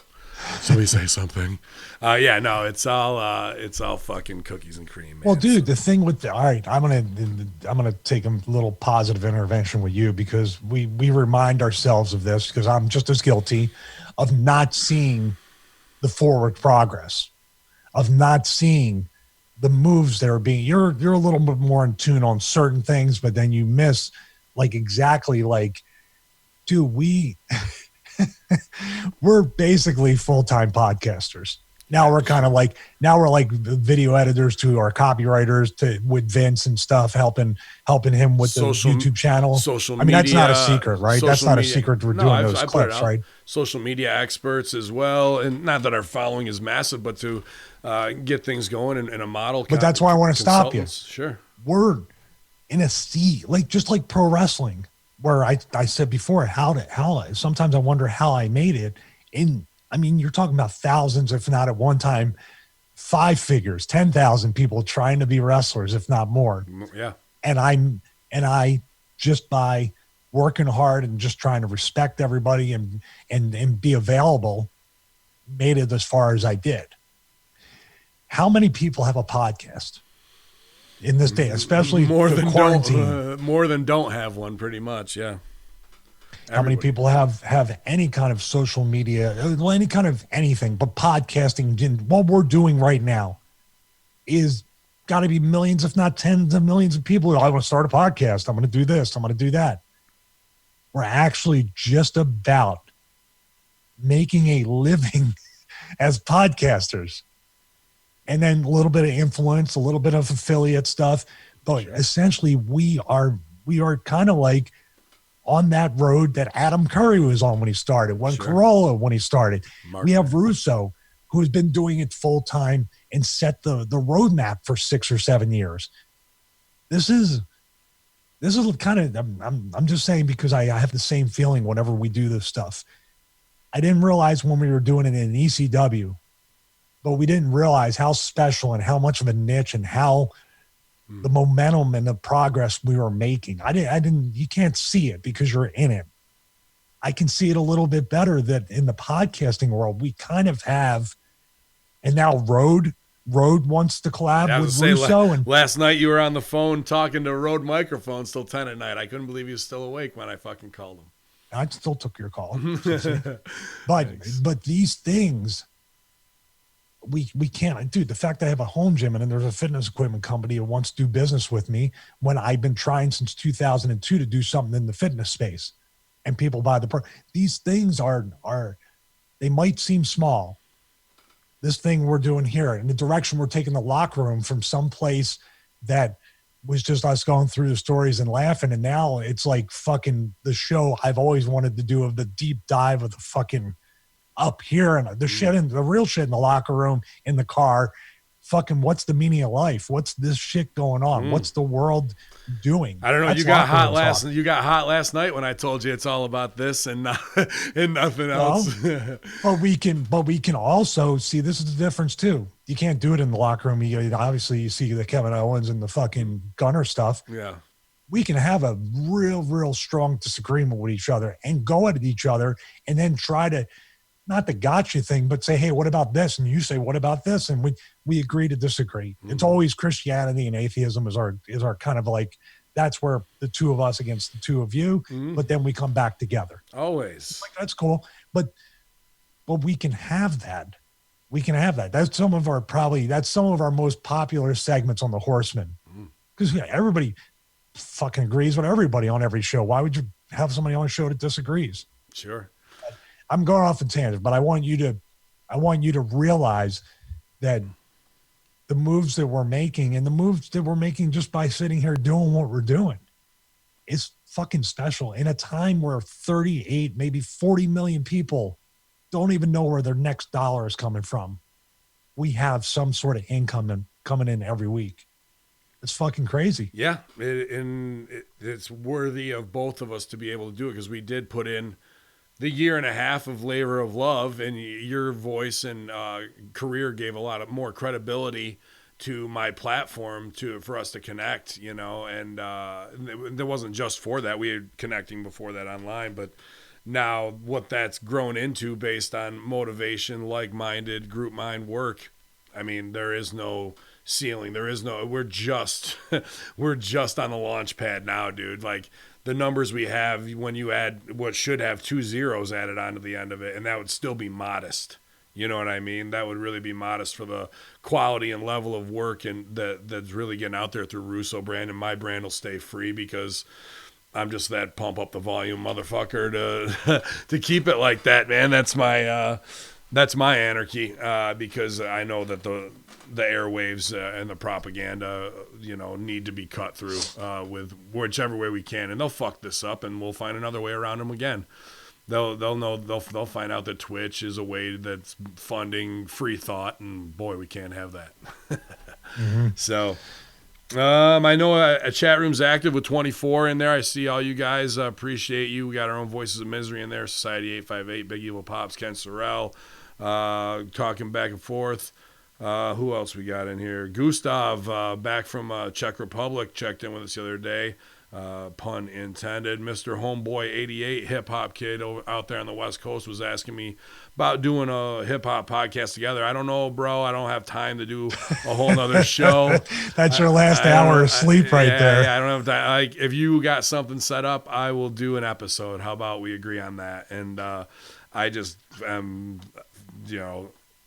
Somebody say something. It's all fucking cookies and cream, man. Well, dude, the thing with all right, I'm gonna take a little positive intervention with you, because we remind ourselves of this, because I'm just as guilty of not seeing the forward progress, of not seeing the moves that are being. You're a little bit more in tune on certain things, but then you miss exactly dude, we're basically full-time podcasters. Now we're kind of like video editors to our copywriters with Vince and stuff, helping him with the YouTube channel. Social media. I mean, that's not a secret, right? That's not a secret. We're doing those clips, right? Social media experts as well. And not that our following is massive, but to get things going in a model. But that's why I want to stop you. Sure. We're in a sea, just like pro wrestling, where I said before, sometimes I wonder how I made it. You're talking about thousands, if not at one time, 5 figures, 10,000 people trying to be wrestlers, if not more. Yeah. And I just by working hard and just trying to respect everybody and be available, made it as far as I did. How many people have a podcast in this day, especially more the than quarantine? More than don't have one, pretty much. Yeah. How many people have any kind of social media, any kind of anything, but podcasting, what we're doing right now is got to be millions, if not tens of millions of people. I want to start a podcast. I'm going to do this. I'm going to do that. We're actually just about making a living as podcasters. And then a little bit of influence, a little bit of affiliate stuff. But essentially we are kind of like on that road that Adam Curry was on when he started, Corolla when he started. We have Russo, who has been doing it full time and set the roadmap for 6 or 7 years. This is kind of, I'm just saying, because I have the same feeling whenever we do this stuff. I didn't realize when we were doing it in ECW, but we didn't realize how special and how much of a niche and how the momentum and the progress we were making. I didn't, you can't see it because you're in it. I can see it a little bit better that in the podcasting world, we kind of have, and now Rode wants to collab with Russo. And last night you were on the phone talking to Rode microphones till 10 at night. I couldn't believe he was still awake when I fucking called him. I still took your call. But these things, we can't, dude, the fact that I have a home gym and then there's a fitness equipment company that wants to do business with me when I've been trying since 2002 to do something in the fitness space and people buy these things are, they might seem small. This thing we're doing here and the direction we're taking the locker room from some place that was just us going through the stories and laughing. And now it's like fucking the show I've always wanted to do of the deep dive of the fucking up here and the shit in the real shit in the locker room, in the car. Fucking what's the meaning of life? What's this shit going on? What's the world doing? I don't know. You got hot last night when I told you it's all about this and nothing else. but we can also see, this is the difference too. You can't do it in the locker room. Obviously you see the Kevin Owens and the fucking Gunner stuff. Yeah. We can have a real strong disagreement with each other and go at each other and then try to, not the gotcha thing, but say, hey, what about this? And you say, what about this? And we agree to disagree. It's always Christianity and atheism is our kind of like, that's where the two of us against the two of you, but then we come back together. Always. Like, that's cool. But we can have that. We can have that. That's some of our most popular segments on the Horseman. Because everybody fucking agrees with everybody on every show. Why would you have somebody on a show that disagrees? Sure. I'm going off a tangent, but I want you to realize that the moves that we're making and the moves that we're making just by sitting here doing what we're doing is fucking special in a time where 38, maybe 40 million people don't even know where their next dollar is coming from. We have some sort of income coming in every week. It's fucking crazy. Yeah. It's worthy of both of us to be able to do it because we did put in the year and a half of labor of love, and your voice and career gave a lot more credibility to my platform for us to connect, and it wasn't just for that. We had connecting before that online, but now what that's grown into based on motivation, like-minded, group mind work. I mean, there is no ceiling. We're just on the launch pad now, dude. Like, the numbers we have, when you add what should have 2 zeros added onto the end of it, and that would still be modest. You know what I mean? That would really be modest for the quality and level of work and that's really getting out there through Russo brand, and my brand will stay free because I'm just that pump up the volume motherfucker to keep it like that, man. That's my anarchy because I know that the airwaves and the propaganda, need to be cut through with whichever way we can, and they'll fuck this up, and we'll find another way around them again. They'll find out that Twitch is a way that's funding free thought, and boy, we can't have that. So, I know a chat room's active with 24 in there. I see all you guys. Appreciate you. We got our own Voices of Misery in there. Society 858, Big Evil Pops, Ken Sorrell, talking back and forth. Who else we got in here? Gustav, back from Czech Republic, checked in with us the other day. pun intended. Mr. Homeboy 88, hip hop kid out there on the West Coast, was asking me about doing a hip hop podcast together. I don't know, bro. I don't have time to do a whole nother show. That's your last hour of sleep right there. Yeah, I don't have time. Like, if you got something set up, I will do an episode. How about we agree on that? And I just am,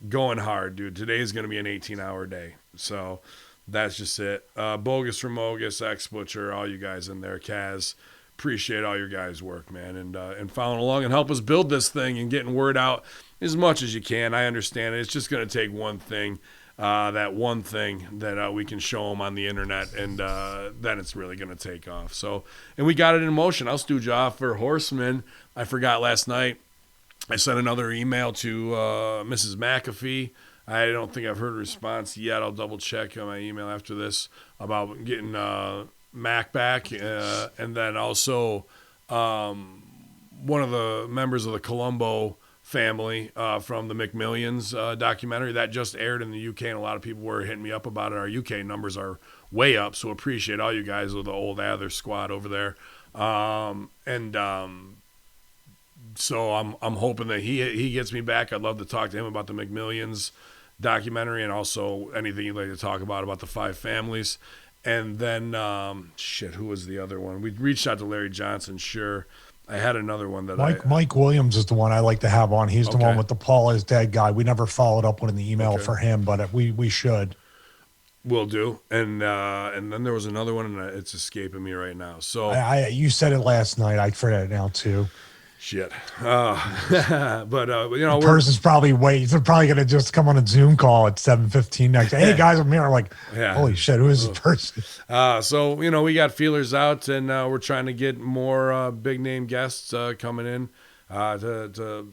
going hard, dude. Today's going to be an 18-hour day. So that's just it. Bogus from Mogus, X Butcher, all you guys in there, Kaz. Appreciate all your guys' work, man, and following along and help us build this thing and getting word out as much as you can. I understand it. It's just going to take one thing, that one thing that we can show them on the internet, and then it's really going to take off. So, and we got it in motion. I'll stooge off for Horseman. I forgot last night. I sent another email to Mrs. McAfee. I don't think I've heard a response yet. I'll double check on my email after this about getting Mac back. And then also one of the members of the Colombo family from the McMillions documentary that just aired in the UK, and a lot of people were hitting me up about it. Our UK numbers are way up, so appreciate all you guys with the old Adler squad over there. So I'm hoping that he gets me back. I'd love to talk to him about the McMillions documentary, and also anything you'd like to talk about the five families. And then who was the other one? We reached out to Larry Johnson. Sure, I had another one that Mike Williams is the one I like to have on. He's the one with the Paul is dead guy. We never followed up with an email for him, but we should. Will do. And then there was another one, and it's escaping me right now. So you said it last night. I forget it now too. Shit. But the person's probably waiting. They're probably going to just come on a Zoom call at 7:15 next. Hey guys, I'm here. Like, holy shit, who is this person? So we got feelers out, and we're trying to get more big name guests coming in to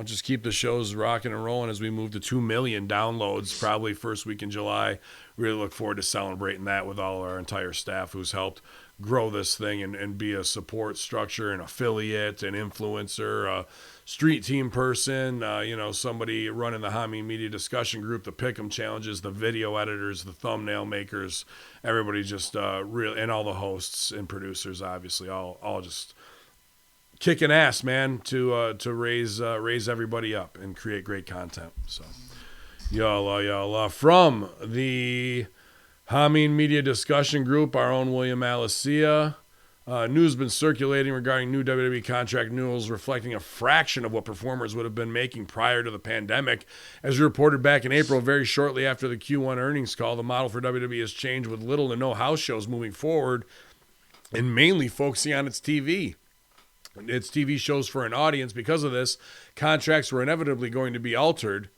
just keep the shows rocking and rolling as we move to 2 million downloads, probably first week in July. Really look forward to celebrating that with all our entire staff who's helped grow this thing and be a support structure, an affiliate, an influencer, a street team person, somebody running the Hamin Media Discussion Group, the Pick'em Challenges, the video editors, the thumbnail makers, everybody just really, and all the hosts and producers, obviously, all just kicking ass, man, to raise everybody up and create great content. So, y'all, from the Hamin Media Discussion Group, our own William Alicia. News has been circulating regarding new WWE contract renewals reflecting a fraction of what performers would have been making prior to the pandemic. As reported back in April, very shortly after the Q1 earnings call, the model for WWE has changed with little to no house shows moving forward and mainly focusing on its TV. Its TV shows for an audience. Because of this, contracts were inevitably going to be altered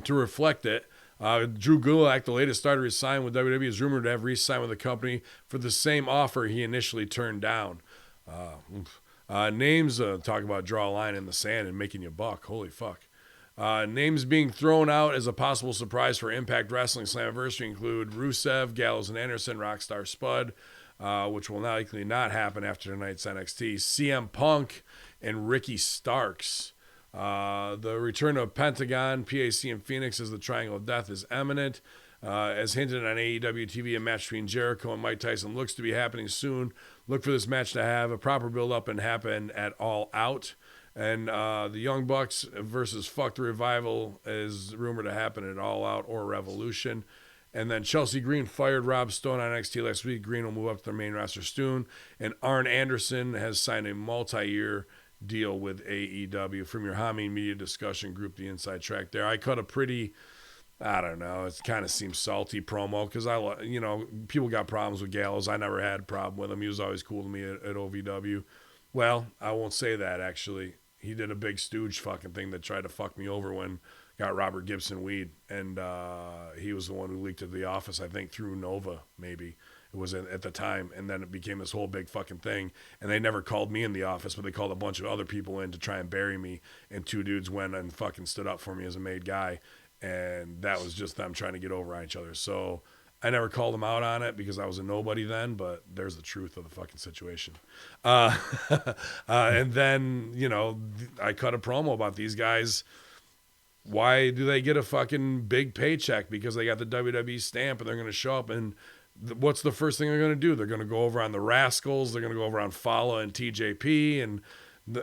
to reflect it. Drew Gulak, the latest starter he signed with WWE, is rumored to have re-signed with the company for the same offer he initially turned down. Names, talk about draw a line in the sand and making you buck. Holy fuck. Names being thrown out as a possible surprise for Impact Wrestling Slammiversary include Rusev, Gallows and Anderson, Rockstar Spud, which will likely not happen after tonight's NXT, CM Punk, and Ricky Starks. The return of Pentagon, PAC, and Phoenix as the Triangle of Death is imminent. As hinted on AEW TV, a match between Jericho and Mike Tyson looks to be happening soon. Look for this match to have a proper build-up and happen at All Out. And the Young Bucks versus Fuck the Revival is rumored to happen at All Out or Revolution. And then Chelsea Green fired Rob Stone on NXT last week. Green will move up to the main roster soon. And Arn Anderson has signed a multi-year deal with AEW. From your Hamin Media Discussion Group, the inside track there. I cut a pretty, I don't know, it kind of seems salty promo because people got problems with Gallows. I never had a problem with him. He was always cool to me at OVW. Well, I won't say that, actually. He did a big stooge fucking thing that tried to fuck me over when got Robert Gibson weed, and he was the one who leaked it to the office, I think, through Nova, maybe. It was at the time, and then it became this whole big fucking thing, and they never called me in the office, but they called a bunch of other people in to try and bury me, and two dudes went and fucking stood up for me as a made guy, and that was just them trying to get over on each other. So I never called them out on it because I was a nobody then, but there's the truth of the fucking situation. And then, I cut a promo about these guys. Why do they get a fucking big paycheck? Because they got the WWE stamp and they're going to show up and what's the first thing they're going to do? They're going to go over on the Rascals. They're going to go over on Fala and TJP and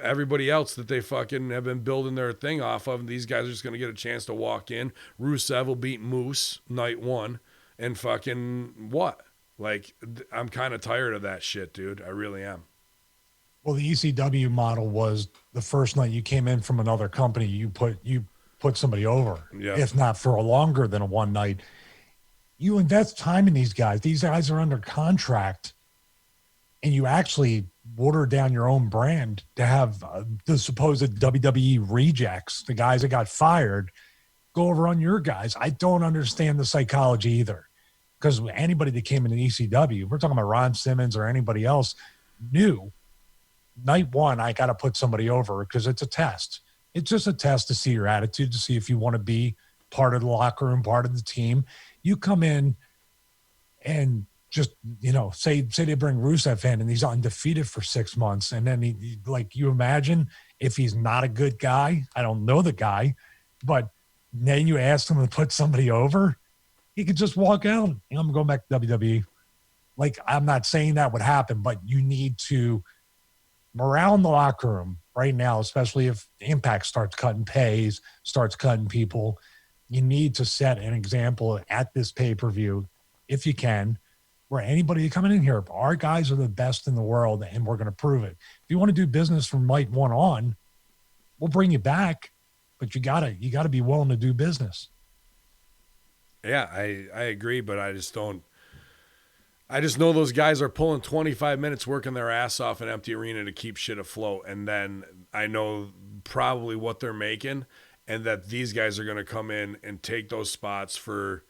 everybody else that they fucking have been building their thing off of. And these guys are just going to get a chance to walk in. Rusev will beat Moose night 1 and fucking what? Like, I'm kind of tired of that shit, dude. I really am. Well, the ECW model was the first night you came in from another company, you put somebody over, if not for a longer than a one night. You invest time in these guys. These guys are under contract, and you actually water down your own brand to have the supposed WWE rejects, the guys that got fired, go over on your guys. I don't understand the psychology either, because anybody that came in the ECW, we're talking about Ron Simmons or anybody else, knew night 1, I got to put somebody over because it's a test. It's just a test to see your attitude, to see if you want to be part of the locker room, part of the team. You come in and just, say they bring Rusev in and he's undefeated for 6 months. And then you imagine if he's not a good guy, I don't know the guy, but then you ask him to put somebody over, he could just walk out. I'm going back to WWE. Like, I'm not saying that would happen, but you need to morale in the locker room right now, especially if Impact starts cutting pays, starts cutting people. You need to set an example at this pay-per-view, if you can, where anybody coming in here, our guys are the best in the world, and we're going to prove it. If you want to do business from night 1 on, we'll bring you back, but you gotta be willing to do business. Yeah, I agree, but I just know those guys are pulling 25 minutes working their ass off an empty arena to keep shit afloat. And then I know probably what they're making, and that these guys are going to come in and take those spots for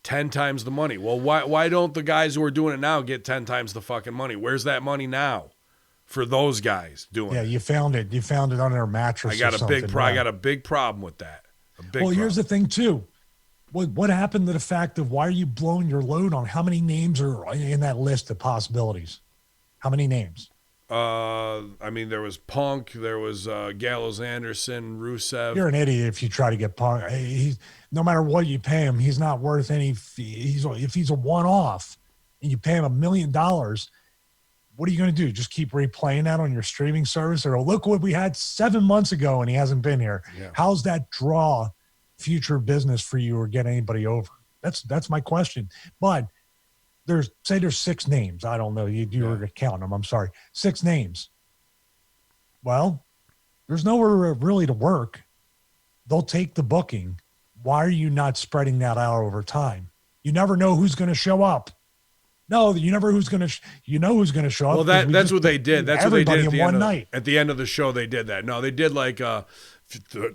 10 times the money. Well, why don't the guys who are doing it now get 10 times the fucking money? Where's that money now for those guys doing it? Yeah, you found it. You found it under a mattress. I got a big problem with that. Here's the thing too. What happened to the fact of why are you blowing your load on how many names are in that list of possibilities? How many names? There was Punk, there was Gallows Anderson, Rusev. You're an idiot if you try to get Punk. No matter what you pay him, he's not worth any fee. If he's a one-off and you pay him $1 million, what are you going to do? Just keep replaying that on your streaming service? Or look what we had 7 months ago and he hasn't been here. Yeah. How's that draw future business for you or get anybody over? That's my question. But there's 6 names. I don't know. You were counting them. I'm sorry. 6 names. Well, there's nowhere really to work. They'll take the booking. Why are you not spreading that out over time? You never know who's going to show up. No, you never who's going to show up. Well, that's what they did. That's what they did at the end of the show. They did that. No, they did like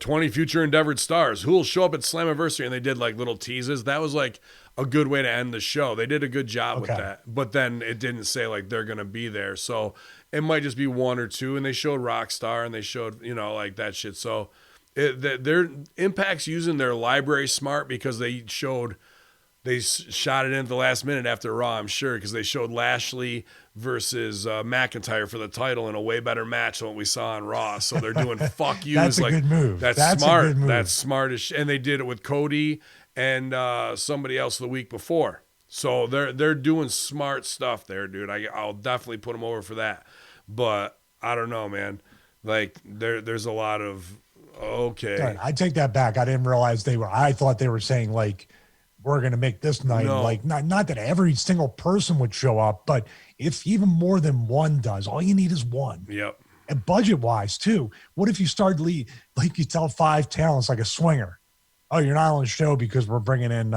20 future endeavored stars who will show up at Slammiversary, and they did like little teases. That was like a good way to end the show. They did a good job with that, but then it didn't say like they're going to be there. So it might just be 1 or 2, and they showed Rockstar and they showed, like that shit. So their Impact's using their library smart, because they shot it in at the last minute after Raw, I'm sure, because they showed Lashley versus McIntyre for the title in a way better match than what we saw on Raw. So they're doing fuck yous. That's a good move. That's smart. A good move. That's smart as shit. And they did it with Cody and somebody else the week before. So they're doing smart stuff there, dude. I'll definitely put them over for that. But I don't know, man. Like there's a lot of okay. Right, I take that back. I didn't realize I thought they were saying like, we're going to make this night like not that every single person would show up, but if even more than one does, all you need is one. Yep. And budget wise too. What if you start like you tell 5 talents like a swinger? Oh, you're not on the show because we're bringing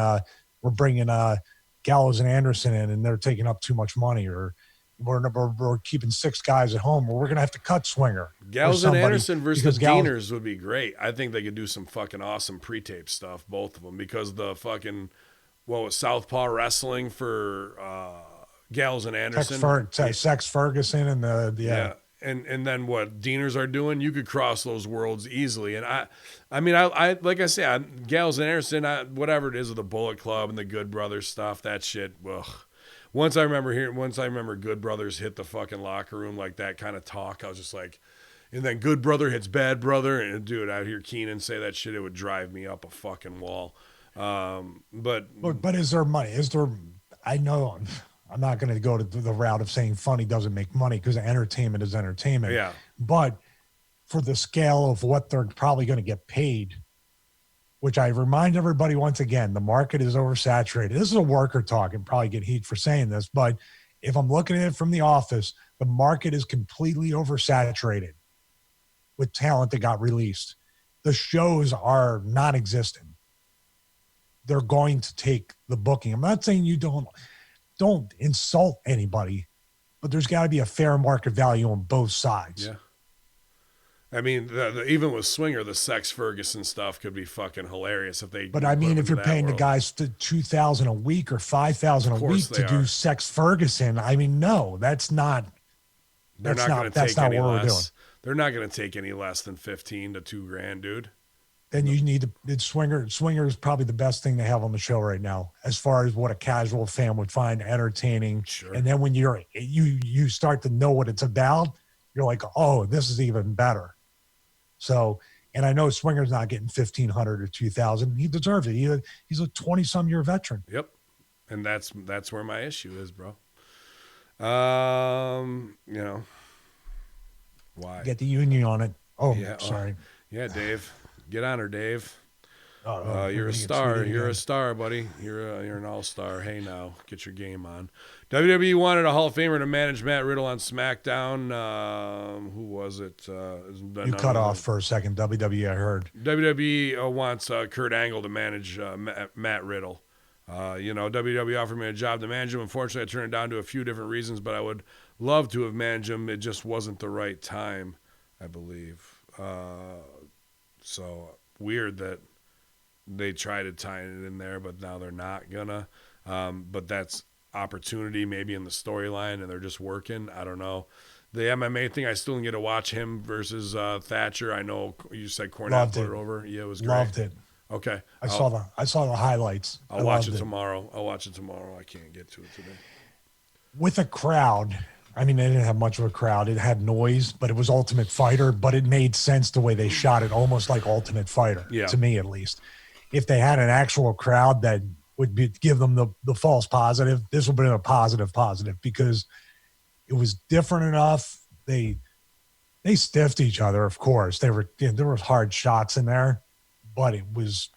Gallows and Anderson in, and they're taking up too much money, or we're keeping 6 guys at home, or we're going to have to cut Swinger. Gallows and Anderson versus the Deaners would be great. I think they could do some fucking awesome pre-tape stuff, both of them, because the fucking, Southpaw Wrestling for Gallows and Anderson. Sex Ferguson and the. And then what Deaners are doing, you could cross those worlds easily. And I like I say, Gallows and Anderson, whatever it is with the Bullet Club and the Good Brothers stuff, that shit, ugh. Once I remember Good Brothers hit the fucking locker room, like that kind of talk, I was just like, and then Good Brother hits Bad Brother, and dude, I'd hear Keenan say that shit, it would drive me up a fucking wall. But is there money? I know I'm not going to go to the route of saying funny doesn't make money because entertainment is entertainment. Yeah. But for the scale of what they're probably going to get paid, which I remind everybody once again, the market is oversaturated. This is a worker talk and probably get heat for saying this, but if I'm looking at it from the office, the market is completely oversaturated with talent that got released. The shows are non-existent. They're going to take the booking. I'm not saying you don't insult anybody, but there's got to be a fair market value on both sides. Yeah. I mean, even with Swinger, the Sex Ferguson stuff could be fucking hilarious if they. But I mean, if you're paying the guys to $2,000 a week or $5,000 a week to do Sex Ferguson, I mean, no, that's not. That's not what we're doing. They're not going to take any less than 15 to $2,000, dude. Then you need to Swinger. Swinger is probably the best thing to have on the show right now, as far as what a casual fan would find entertaining. Sure. And then when you start to know what it's about, you're like, oh, this is even better. So, and I know Swinger's not getting 1,500 or 2,000. He deserves it. He's a 20-some-year veteran. Yep, and that's where my issue is, bro. Why? Get the union on it. Oh, yeah, sorry. Yeah, Dave. Get on her, Dave. You're a star. You're a star, buddy. You're an all-star. Hey, now, get your game on. WWE wanted a Hall of Famer to manage Matt Riddle on SmackDown. Who was it? You cut off for a second. WWE, I heard. WWE wants Kurt Angle to manage Matt Riddle. WWE offered me a job to manage him. Unfortunately, I turned it down to a few different reasons, but I would love to have managed him. It just wasn't the right time, I believe. So weird that they tried to tie it in there, but now they're not gonna. But that's opportunity maybe in the storyline, and they're just working. I don't know. The MMA thing, I still didn't get to watch him versus Thatcher. I know you said Cornette put it over. Yeah, it was great. Loved it. Okay. I saw the highlights. I'll watch it tomorrow. I can't get to it today. With a crowd, I mean, they didn't have much of a crowd. It had noise, but it was Ultimate Fighter, but it made sense the way they shot it, almost like Ultimate Fighter, to me at least. If they had an actual crowd that would give them the false positive, this would have been a positive because it was different enough. They stiffed each other, of course. There were hard shots in there, but it was,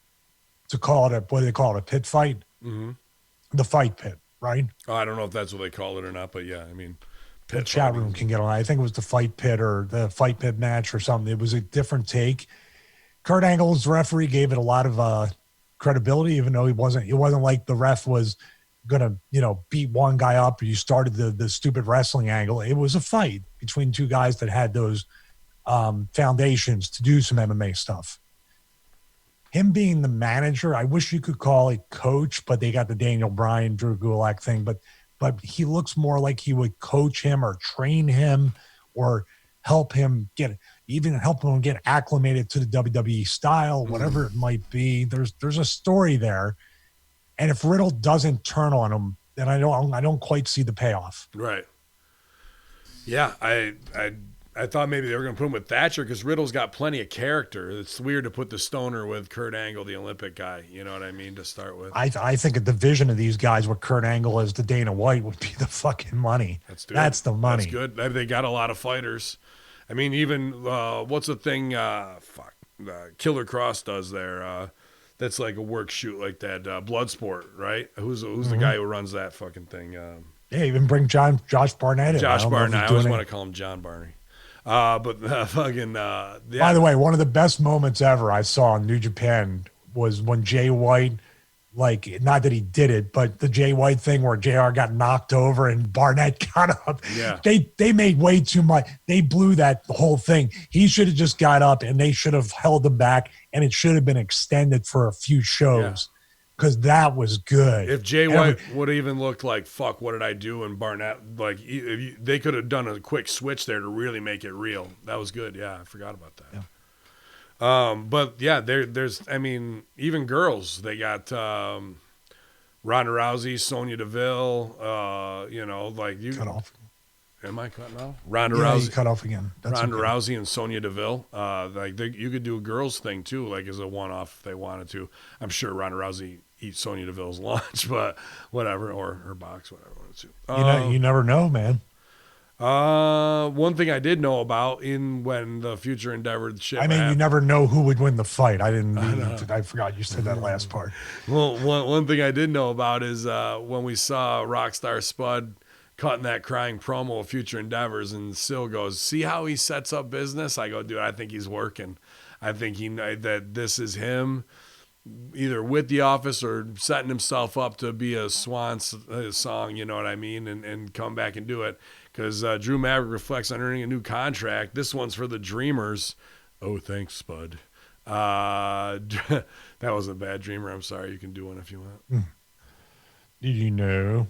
to call it what do they call it, a pit fight? Mm-hmm. The fight pit, right? Oh, I don't know if that's what they call it or not, but yeah, I mean, the chat room can get on. I think it was the fight pit or the fight pit match or something. It was a different take. Kurt Angle's referee gave it a lot of credibility, even though it wasn't like the ref was gonna beat one guy up or you started the stupid wrestling angle. It was a fight between two guys that had those foundations to do some MMA stuff. Him being the manager, I wish you could call it coach, but they got the Daniel Bryan, Drew Gulak thing. But he looks more like he would coach him or train him or help him get acclimated to the WWE style, whatever it might be. There's a story there, and if Riddle doesn't turn on him, then I don't quite see the payoff. Right. Yeah, I thought maybe they were going to put him with Thatcher because Riddle's got plenty of character. It's weird to put the stoner with Kurt Angle, the Olympic guy. You know what I mean? To start with, I think a division of these guys with Kurt Angle as the Dana White would be the fucking money. That's the money. That's good. They got a lot of fighters. I mean, even what's the thing? Killer Cross does there. That's like a work shoot like that. Bloodsport, right? Who's the guy who runs that fucking thing? Yeah, even bring Josh Barnett in. Josh Barnett. I always want to call him John Barney. By the way, one of the best moments ever I saw in New Japan was when Jay White, like, not that he did it, but the Jay White thing where JR got knocked over and Barnett got up. Yeah. They made way too much. They blew that whole thing. He should have just got up and they should have held him back and it should have been extended for a few shows. Because that was good. If Jay White would have even looked like, fuck, what did I do? And Barnett, like, they could have done a quick switch there to really make it real. That was good. Yeah, I forgot about that. Yeah. But, yeah, there's, I mean, even girls. They got Ronda Rousey, Sonya Deville, like you. Cut off. Am I cutting off? Ronda Rousey. You cut off again. That's Ronda Rousey and Sonya Deville. You could do a girls thing, too, like as a one-off if they wanted to. I'm sure Ronda Rousey eat Sonya Deville's lunch, but whatever, or her box, whatever. You never know, man. One thing I did know about when the Future Endeavor shit. I mean, you never know who would win the fight. I forgot you said that last part. Well, one thing I did know about is when we saw Rockstar Spud cutting that crying promo of Future Endeavors, and Sil goes, "See how he sets up business?" I go, "Dude, I think he's working. I think that this is him." Either with the office or setting himself up to be a swan song, you know what I mean, and come back and do it. Because Drew Maverick reflects on earning a new contract. This one's for the Dreamers. Oh, thanks, Spud. That was a bad dreamer. I'm sorry. You can do one if you want. Did you know?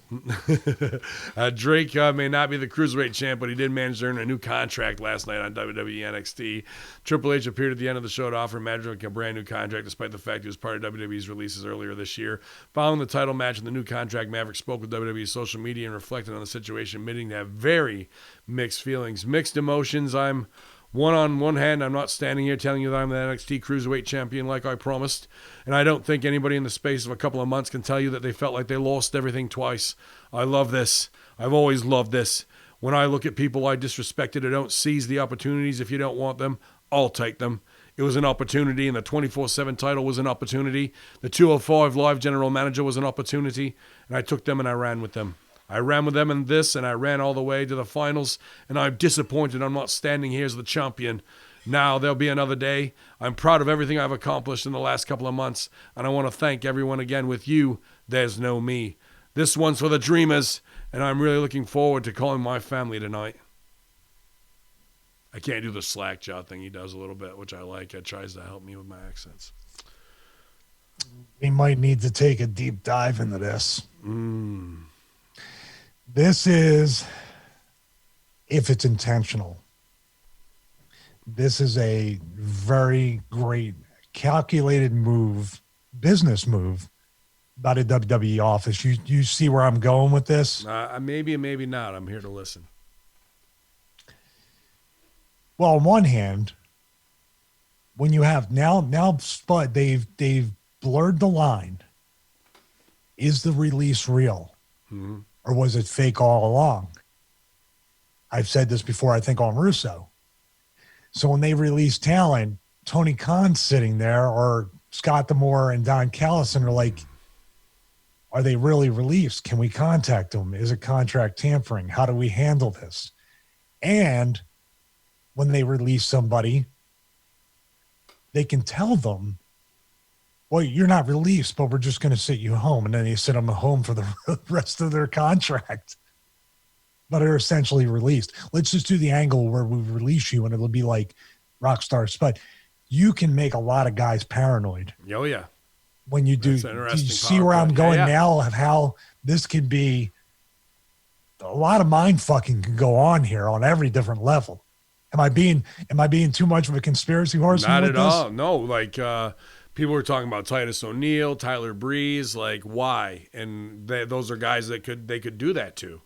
Drake may not be the Cruiserweight champ, but he did manage to earn a new contract last night on WWE NXT. Triple H appeared at the end of the show to offer Maverick a brand new contract, despite the fact he was part of WWE's releases earlier this year. Following the title match and the new contract, Maverick spoke with WWE's social media and reflected on the situation, admitting to have very mixed feelings. Mixed emotions. On one hand, I'm not standing here telling you that I'm the NXT Cruiserweight champion like I promised, and I don't think anybody in the space of a couple of months can tell you that they felt like they lost everything twice. I love this. I've always loved this. When I look at people I disrespected or don't seize the opportunities, if you don't want them, I'll take them. It was an opportunity, and the 24/7 title was an opportunity. The 205 Live General Manager was an opportunity, and I took them and I ran with them. I ran with them in this, and I ran all the way to the finals, and I'm disappointed I'm not standing here as the champion. Now there'll be another day. I'm proud of everything I've accomplished in the last couple of months, and I want to thank everyone again. With you, there's no me. This one's for the Dreamers, and I'm really looking forward to calling my family tonight. I can't do the slack jaw thing he does a little bit, which I like. It tries to help me with my accents. We might need to take a deep dive into this. This is, if it's intentional, this is a very great calculated move, business move by the WWE office. You see where I'm going with this? Maybe and maybe not. I'm here to listen. Well, on one hand, when you have now Spud, they've blurred the line. Is the release real? Mm-hmm. Or was it fake all along? I've said this before, I think, on Russo. So when they release talent, Tony Khan's sitting there, or Scott D'Amore and Don Callison are like, are they really released? Can we contact them? Is it contract tampering? How do we handle this? And when they release somebody, they can tell them, well, you're not released, but we're just going to sit you home. And then they sit them home for the rest of their contract. But are essentially released. Let's just do the angle where we release you and it'll be like Rockstar Spud. You can make a lot of guys paranoid. Oh, yeah. When you do. Do you see where I'm going now of how this could be? A lot of mind fucking can go on here on every different level. Am I being too much of a conspiracy horse? Not at all. No, like people were talking about Titus O'Neil, Tyler Breeze, like why? And those are guys that they could do that to.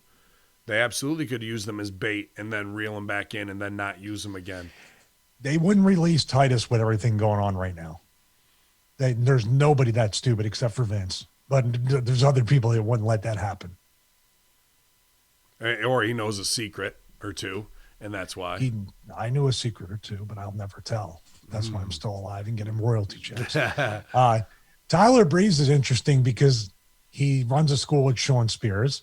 They absolutely could use them as bait and then reel them back in and then not use them again. They wouldn't release Titus with everything going on right now. There's nobody that stupid except for Vince. But there's other people that wouldn't let that happen. Or he knows a secret or two, and that's why. I knew a secret or two, but I'll never tell. That's why I'm still alive and getting royalty checks. Tyler Breeze is interesting because he runs a school with Sean Spears.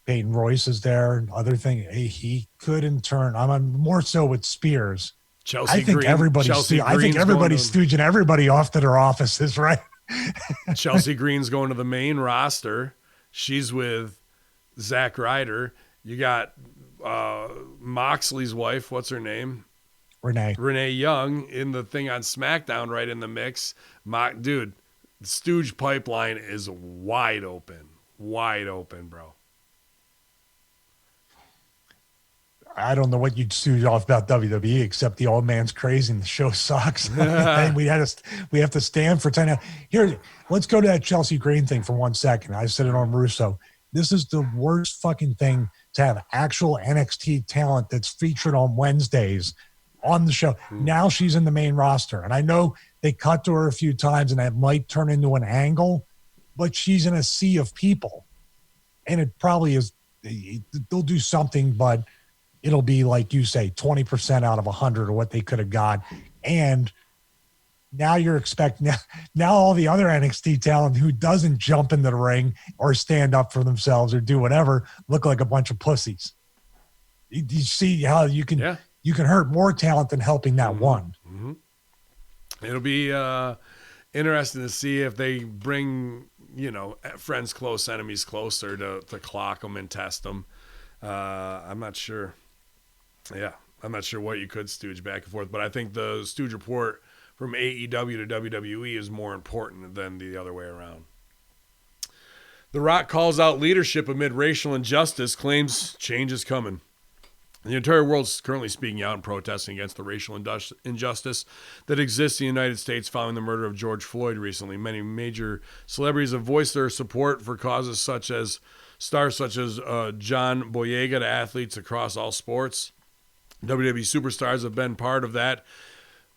Peyton Royce is there. Other thing, he could in turn. I'm more so with Spears. Chelsea I think Green, everybody's stooging everybody off to their offices, right? Chelsea Green's going to the main roster. She's with Zack Ryder. You got Moxley's wife. What's her name? Renee Young in the thing on SmackDown, right in the mix. Dude, the Stooge pipeline is wide open, bro. I don't know what you'd stooge off about WWE except the old man's crazy and the show sucks. we have to stand for 10 hours. Here, let's go to that Chelsea Green thing for 1 second. I said it on Russo. This is the worst fucking thing to have actual NXT talent that's featured on Wednesdays on the show. Now she's in the main roster. And I know they cut to her a few times and that might turn into an angle, but she's in a sea of people. And it probably is, they'll do something, but it'll be like you say, 20% out of 100 or what they could have got. And now you're expecting now all the other NXT talent who doesn't jump into the ring or stand up for themselves or do whatever look like a bunch of pussies. You see how you can hurt more talent than helping that one. Mm-hmm. It'll be interesting to see if they bring, friends close, enemies closer to clock them and test them. I'm not sure. Yeah, I'm not sure what you could stooge back and forth, but I think the stooge report from AEW to WWE is more important than the other way around. The Rock calls out leadership amid racial injustice, claims change is coming. The entire world's currently speaking out and protesting against the racial injustice that exists in the United States following the murder of George Floyd recently. Many major celebrities have voiced their support for causes such as stars such as John Boyega to athletes across all sports. WWE superstars have been part of that.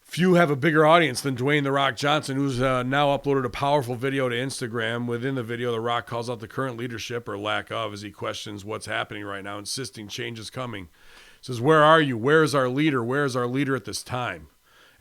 Few have a bigger audience than Dwayne "The Rock" Johnson, who's now uploaded a powerful video to Instagram. Within the video, The Rock calls out the current leadership, or lack of, as he questions what's happening right now, insisting change is coming. He says, "Where are you? Where is our leader? Where is our leader at this time?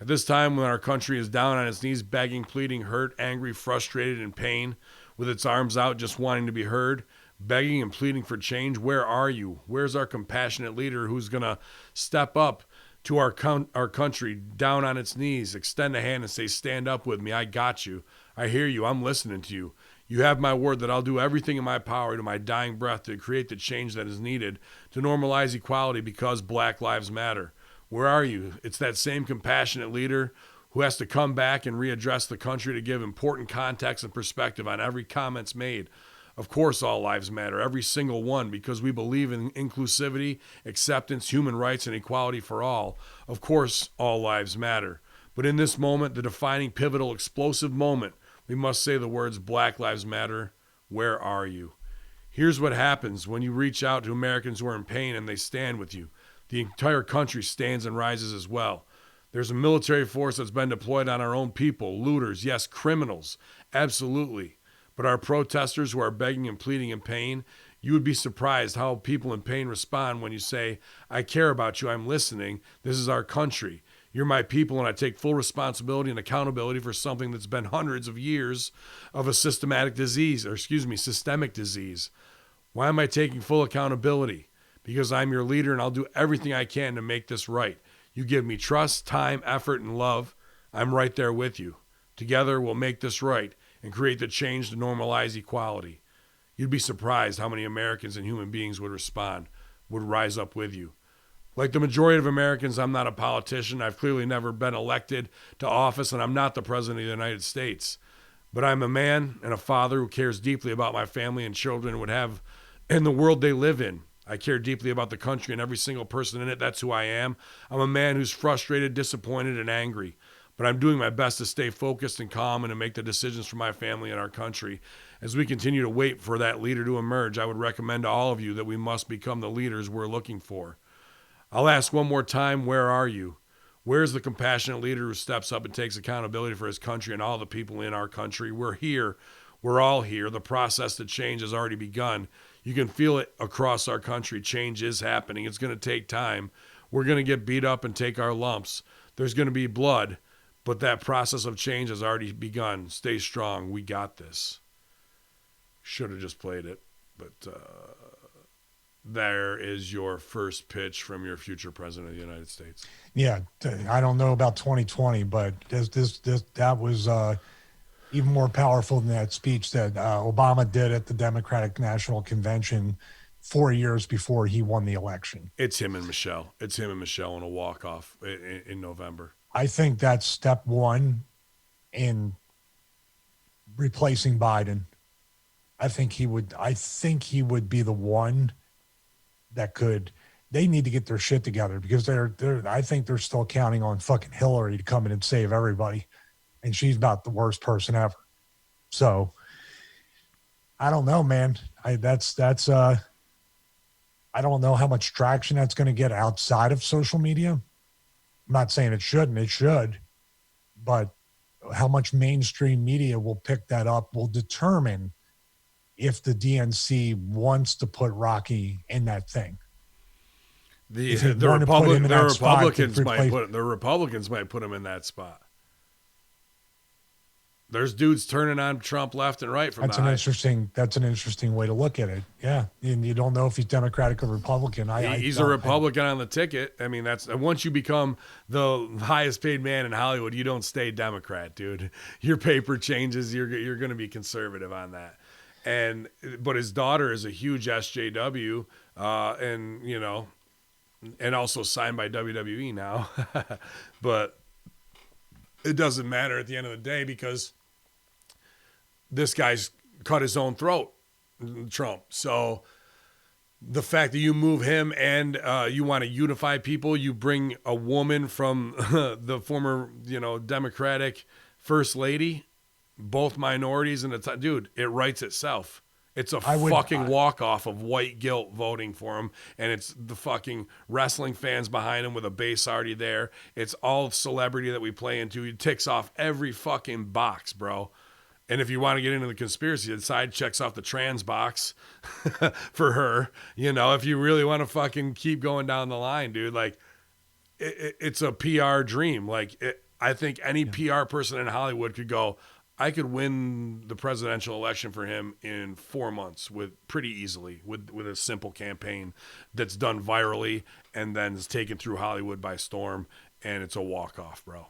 At this time when our country is down on its knees, begging, pleading, hurt, angry, frustrated, in pain, with its arms out, just wanting to be heard, begging and pleading for change, where are you? Where's our compassionate leader who's going to step up to our country, down on its knees, extend a hand and say, stand up with me, I got you, I hear you, I'm listening to you. You have my word that I'll do everything in my power to my dying breath to create the change that is needed to normalize equality because Black Lives Matter. Where are you?" It's that same compassionate leader who has to come back and readdress the country to give important context and perspective on every comment's made. Of course, all lives matter, every single one, because we believe in inclusivity, acceptance, human rights, and equality for all. Of course, all lives matter. But in this moment, the defining, pivotal, explosive moment, we must say the words, Black Lives Matter, where are you? Here's what happens when you reach out to Americans who are in pain and they stand with you. The entire country stands and rises as well. There's a military force that's been deployed on our own people, looters, yes, criminals, absolutely. But our protesters who are begging and pleading in pain, you would be surprised how people in pain respond when you say, I care about you, I'm listening, this is our country. You're my people, and I take full responsibility and accountability for something that's been hundreds of years of a systemic disease. Why am I taking full accountability? Because I'm your leader, and I'll do everything I can to make this right. You give me trust, time, effort, and love. I'm right there with you. Together, we'll make this right and create the change to normalize equality. You'd be surprised how many Americans and human beings would respond, would rise up with you. Like the majority of Americans, I'm not a politician. I've clearly never been elected to office, and I'm not the president of the United States. But I'm a man and a father who cares deeply about my family and children would have in the world they live in. I care deeply about the country and every single person in it. That's who I am. I'm a man who's frustrated, disappointed, and angry. But I'm doing my best to stay focused and calm and to make the decisions for my family and our country. As we continue to wait for that leader to emerge, I would recommend to all of you that we must become the leaders we're looking for. I'll ask one more time, where are you? Where's the compassionate leader who steps up and takes accountability for his country and all the people in our country? We're here. We're all here. The process to change has already begun. You can feel it across our country. Change is happening. It's going to take time. We're going to get beat up and take our lumps. There's going to be blood. But that process of change has already begun. Stay strong. We got this. Should have just played it. But there is your first pitch from your future president of the United States. Yeah, I don't know about 2020, but that was even more powerful than that speech that Obama did at the Democratic National Convention 4 years before he won the election. It's him and Michelle. It's him and Michelle in a walk-off in November. I think that's step one in replacing Biden. I think he would be the one that could. They need to get their shit together because I think they're still counting on fucking Hillary to come in and save everybody. And she's about the worst person ever. So I don't know, man. I don't know how much traction that's going to get outside of social media. I'm not saying it shouldn't, it should, but how much mainstream media will pick that up will determine if the DNC wants to put Rocky in that thing. The If they want to put him in that spot to replace, the Republicans might put him in that spot. There's dudes turning on Trump left and right from that's an interesting way to look at it. Yeah, and you don't know if he's Democratic or Republican. He's a Republican on the ticket. I mean, that's once you become the highest paid man in Hollywood, you don't stay Democrat, dude. Your paper changes. You're going to be conservative on that. But his daughter is a huge SJW, and also signed by WWE now. But it doesn't matter at the end of the day because this guy's cut his own throat, Trump. So the fact that you move him and you want to unify people, you bring a woman from the former, Democratic first lady, both minorities, and dude, it writes itself. It's a fucking walk-off of white guilt voting for him, and it's the fucking wrestling fans behind him with a base already there. It's all celebrity that we play into. He ticks off every fucking box, bro. And if you want to get into the conspiracy, the side checks off the trans box for her. If you really want to fucking keep going down the line, dude, like it's a PR dream. I think any PR person in Hollywood could go, I could win the presidential election for him in 4 months pretty easily with a simple campaign that's done virally and then is taken through Hollywood by storm. And it's a walk-off, bro.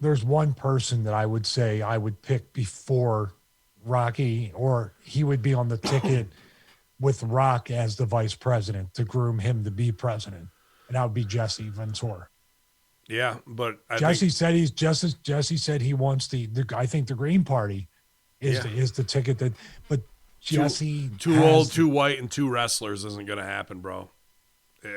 There's one person that I would say I would pick before Rocky, or he would be on the ticket with Rock as the vice president to groom him to be president. And that would be Jesse Ventura. Yeah, but Jesse said he wants I think the Green Party is the ticket that, but Jesse too old, too white, and two wrestlers isn't going to happen, bro.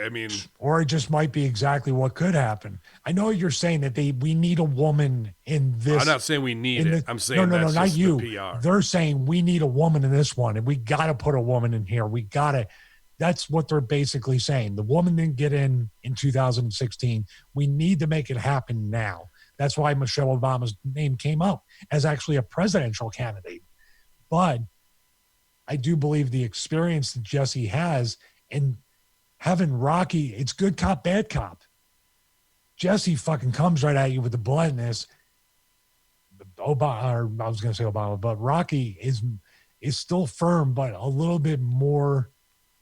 I mean, or it just might be exactly what could happen. I know you're saying that we need a woman in this. I'm not saying we need it. I'm saying no, that's not just you. The PR. They're saying we need a woman in this one, and we got to put a woman in here. That's what they're basically saying. The woman didn't get in 2016. We need to make it happen now. That's why Michelle Obama's name came up as actually a presidential candidate. But I do believe the experience that Jesse has and having Rocky, it's good cop, bad cop. Jesse fucking comes right at you with the bluntness. Obama, but Rocky is still firm, but a little bit more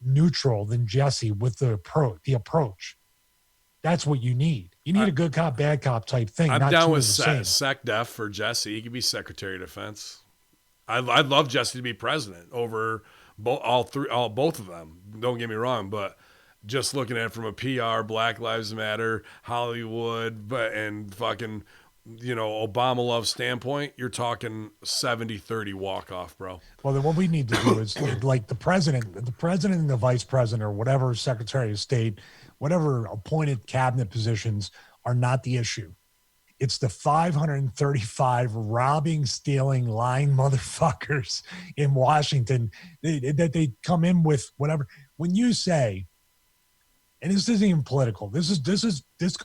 neutral than Jesse with the approach. That's what you need. You need a good cop, bad cop type thing. I'm down with SecDef for Jesse. He could be Secretary of Defense. I'd love Jesse to be president over both of them. Don't get me wrong, but just looking at it from a PR, Black Lives Matter, Hollywood, and fucking, Obama love standpoint, you're talking 70-30 walk-off, bro. Well, then what we need to do is like the president and the vice president or whatever Secretary of State, whatever appointed cabinet positions are not the issue. It's the 535 robbing, stealing, lying motherfuckers in Washington that they come in with whatever. When you say, and this isn't even political. This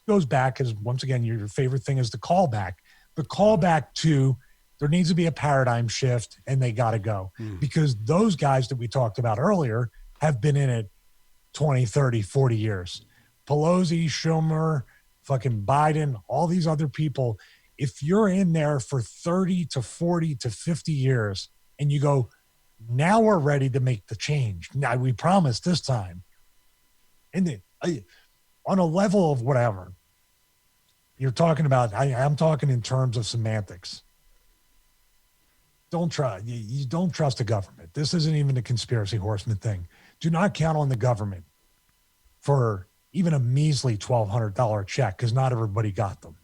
goes back, as once again, your favorite thing is the callback. The callback to there needs to be a paradigm shift and they got to go because those guys that we talked about earlier have been in it 20, 30, 40 years. Pelosi, Schumer, fucking Biden, all these other people. If you're in there for 30 to 40 to 50 years and you go, now we're ready to make the change. Now we promise this time. And then, on a level of whatever you're talking about, I'm talking in terms of semantics. Don't trust the government. This isn't even a conspiracy horseman thing. Do not count on the government for even a measly $1,200 check because not everybody got them.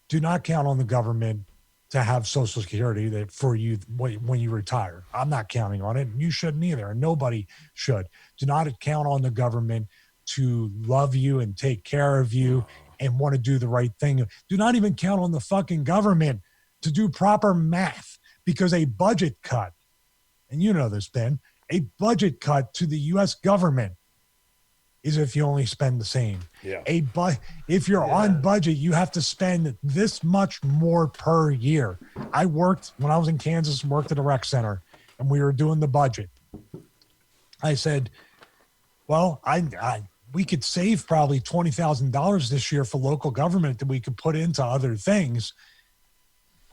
Do not count on the government to have Social Security for you when you retire. I'm not counting on it, and you shouldn't either, and nobody should. Do not count on the government to love you and take care of you and want to do the right thing. Do not even count on the fucking government to do proper math because a budget cut, and you know this, Ben, a budget cut to the U.S. government is if you only spend the same. Yeah. If you're on budget, you have to spend this much more per year. I worked when I was in Kansas, worked at a rec center, and we were doing the budget. I said, well, we could save probably $20,000 this year for local government that we could put into other things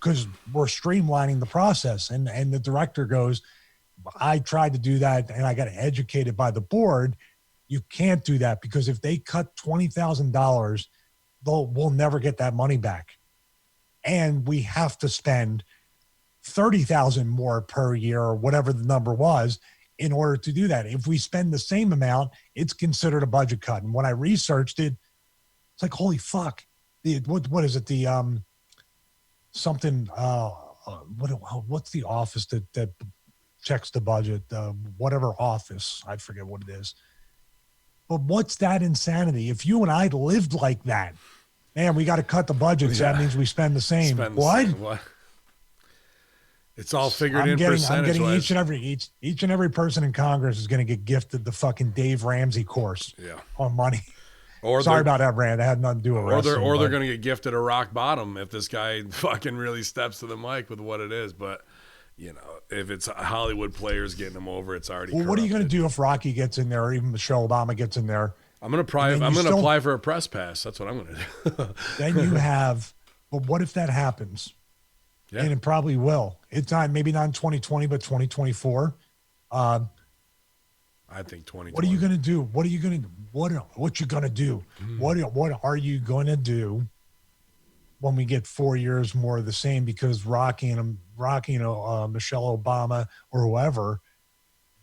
because we're streamlining the process. And the director goes, I tried to do that and I got educated by the board. You can't do that because if they cut $20,000, we'll never get that money back. And we have to spend $30,000 more per year or whatever the number was in order to do that. If we spend the same amount, it's considered a budget cut. And when I researched it, it's like, holy fuck. What is it? The something, what's the office that checks the budget? Whatever office, I forget what it is. But what's that insanity? If you and I lived like that, man, we got to cut the budget. So that means we spend the same. What? It's all figured in percentage-wise. I'm getting each and every person in Congress is going to get gifted the fucking Dave Ramsey course on money. Sorry about that, Rand. That had nothing to do with wrestling. Or they're going to get gifted a rock bottom if this guy fucking really steps to the mic with what it is. But, you know, if it's Hollywood players getting them over, it's already corrupted. What are you going to do if Rocky gets in there or even Michelle Obama gets in there? I'm going to apply for a press pass. That's what I'm going to do. Then you have, but what if that happens? Yeah. And it probably will. It's not, maybe not in 2020, but 2024. I think 2020. What are you going to do? What you going to do? What are you going to do when we get 4 years more of the same? Because Rocky and Michelle Obama or whoever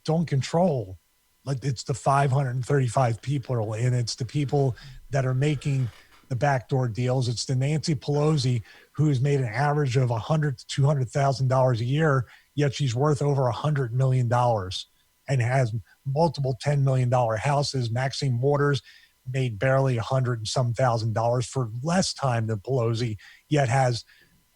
don't control. Like, it's the 535 people, and it's the people that are making the backdoor deals. It's the Nancy Pelosi who's made an average of $100,000 to $200,000 a year, yet she's worth over $100 million and has multiple $10 million houses. Maxine Waters made barely $100 and some $1,000 for less time than Pelosi, yet has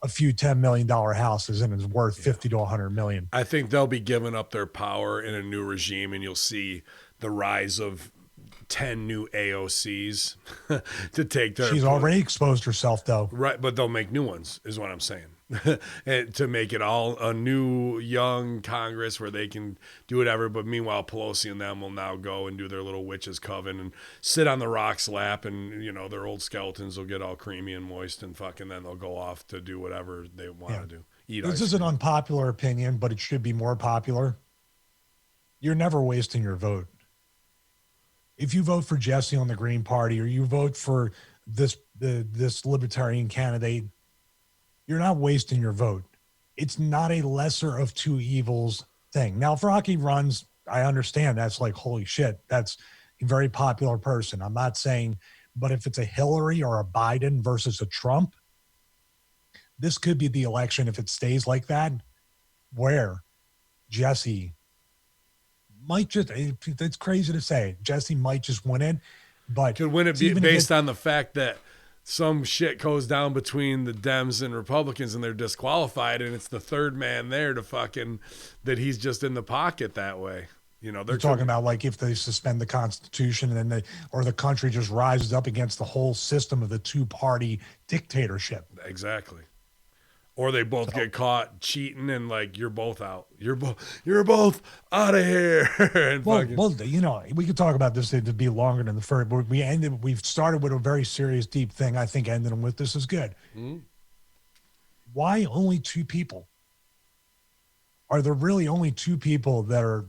a few $10 million houses and is worth $50 to $100 million. I think they'll be giving up their power in a new regime, and you'll see the rise of 10 new AOCs to take their. She's already exposed herself, though. Right, but they'll make new ones, is what I'm saying. And to make it all a new, young Congress where they can do whatever. But meanwhile, Pelosi and them will now go and do their little witches' coven and sit on the Rock's lap, and, you know, their old skeletons will get all creamy and moist, and fucking then they'll go off to do whatever they want to do. This is an unpopular opinion, but it should be more popular. You're never wasting your vote. If you vote for Jesse on the Green Party, or you vote for this libertarian candidate, you're not wasting your vote. It's not a lesser of two evils thing. Now, if Rocky runs, I understand that's like, holy shit, that's a very popular person. I'm not saying, but if it's a Hillary or a Biden versus a Trump, this could be the election, if it stays like that, where Jesse might just, it's crazy to say, Jesse might just win it, but could win it based on the fact that some shit goes down between the Dems and Republicans and they're disqualified, and it's the third man there to fucking, that he's just in the pocket that way. You know, they're talking about like if they suspend the Constitution and then the country just rises up against the whole system of the two-party dictatorship. Exactly. Or they both get caught cheating and like, you're both out. You're both out of here. And well, you know, we could talk about this to be longer than the first. But we've started with a very serious, deep thing. I think ending with this is good. Mm-hmm. Why only two people? Are there really only two people that are,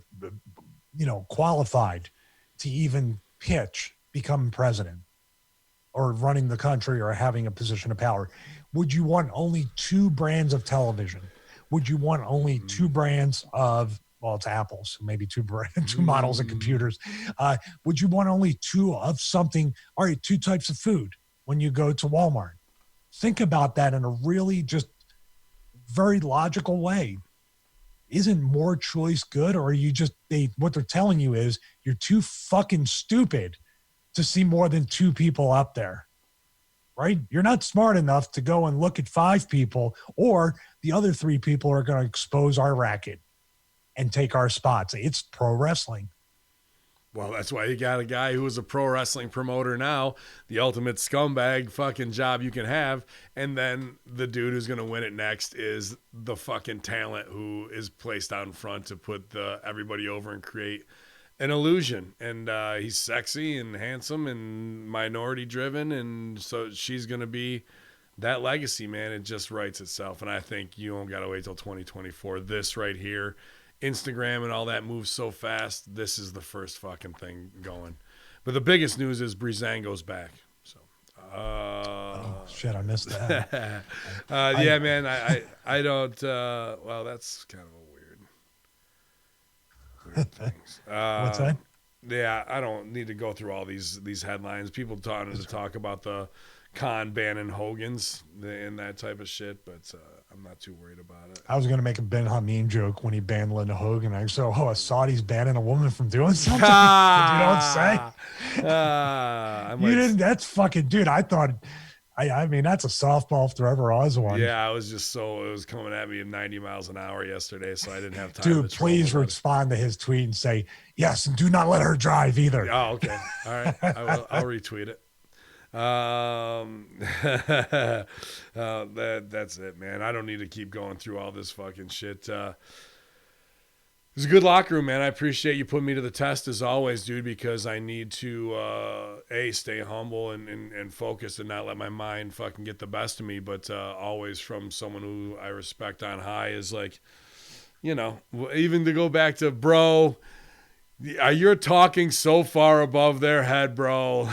you know, qualified to even pitch becoming president or running the country or having a position of power? Would you want only two brands of television? Would you want only two brands of, well, it's Apple, so maybe two models of computers. Would you want only two of something? All right, two types of food when you go to Walmart. Think about that in a really just very logical way. Isn't more choice good? Or are you just, what they're telling you is you're too fucking stupid to see more than two people up there. Right? You're not smart enough to go and look at five people, or the other three people are going to expose our racket and take our spots. It's pro wrestling. Well, that's why you got a guy who is a pro wrestling promoter now, the ultimate scumbag fucking job you can have. And then the dude who's going to win it next is the fucking talent who is placed out in front to put everybody over and create an illusion. And he's sexy and handsome and minority driven. And so she's going to be that legacy, man. It just writes itself. And I think you don't got to wait till 2024. This right here, Instagram and all that moves so fast. This is the first fucking thing going. But the biggest news is Breezango's back. So, oh shit, I missed that. Yeah, man, I don't. Well, that's kind of a weird thing. What's that? Yeah, I don't need to go through all these headlines. People trying to talk about the Kahn Bans The Hogans and that type of shit, but I'm not too worried about it. I was going to make a Ben Hamin joke when he banned Linda Hogan. I said, a Saudi's banning a woman from doing something? Did you know what I'm saying? You didn't, that's fucking, dude, I thought, I mean, that's a softball if there ever was one. Yeah, I was just it was coming at me at 90 miles an hour yesterday, so I didn't have time. Dude, please respond to his tweet and say, yes, and do not let her drive either. Oh, okay. All right. I'll retweet it. That's it, man. I don't need to keep going through all this fucking shit. It's a good locker room, man. I appreciate you putting me to the test as always, dude, because I need to stay humble and focused and not let my mind fucking get the best of me, but always from someone who I respect on high is like, you know, even to go back to bro, you're talking so far above their head, bro.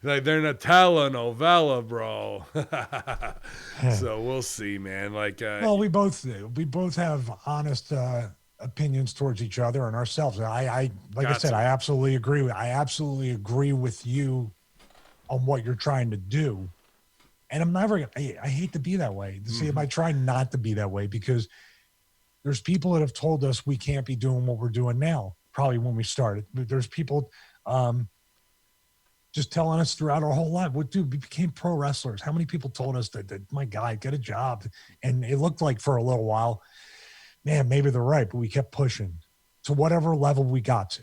Like they're in a telenovela, bro. So we'll see, man. Like, well, we both have honest opinions towards each other and ourselves. I said, I absolutely agree. I absolutely agree with you on what you're trying to do. And I'm never. I hate to be that way. See, I try not to be that way because there's people that have told us we can't be doing what we're doing now. Probably when we started, there's people just telling us throughout our whole life, we became pro wrestlers. How many people told us that my guy, get a job? And it looked like for a little while, man, maybe they're right, but we kept pushing to whatever level we got to.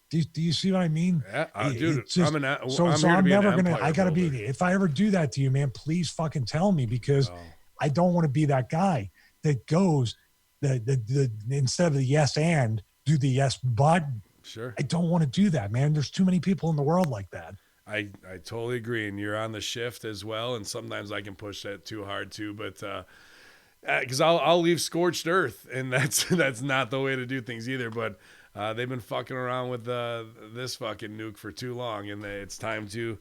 Do you see what I mean? Yeah, dude, just, I'm never going to, I got to be, if I ever do that to you, man, please fucking tell me because I don't want to be that guy that goes the instead of the yes and, do the yes, but sure. I don't want to do that, man. There's too many people in the world like that. I totally agree. And you're on the shift as well. And sometimes I can push that too hard too, but, cause I'll leave scorched earth and that's not the way to do things either. But, they've been fucking around with, this fucking nuke for too long and it's time to,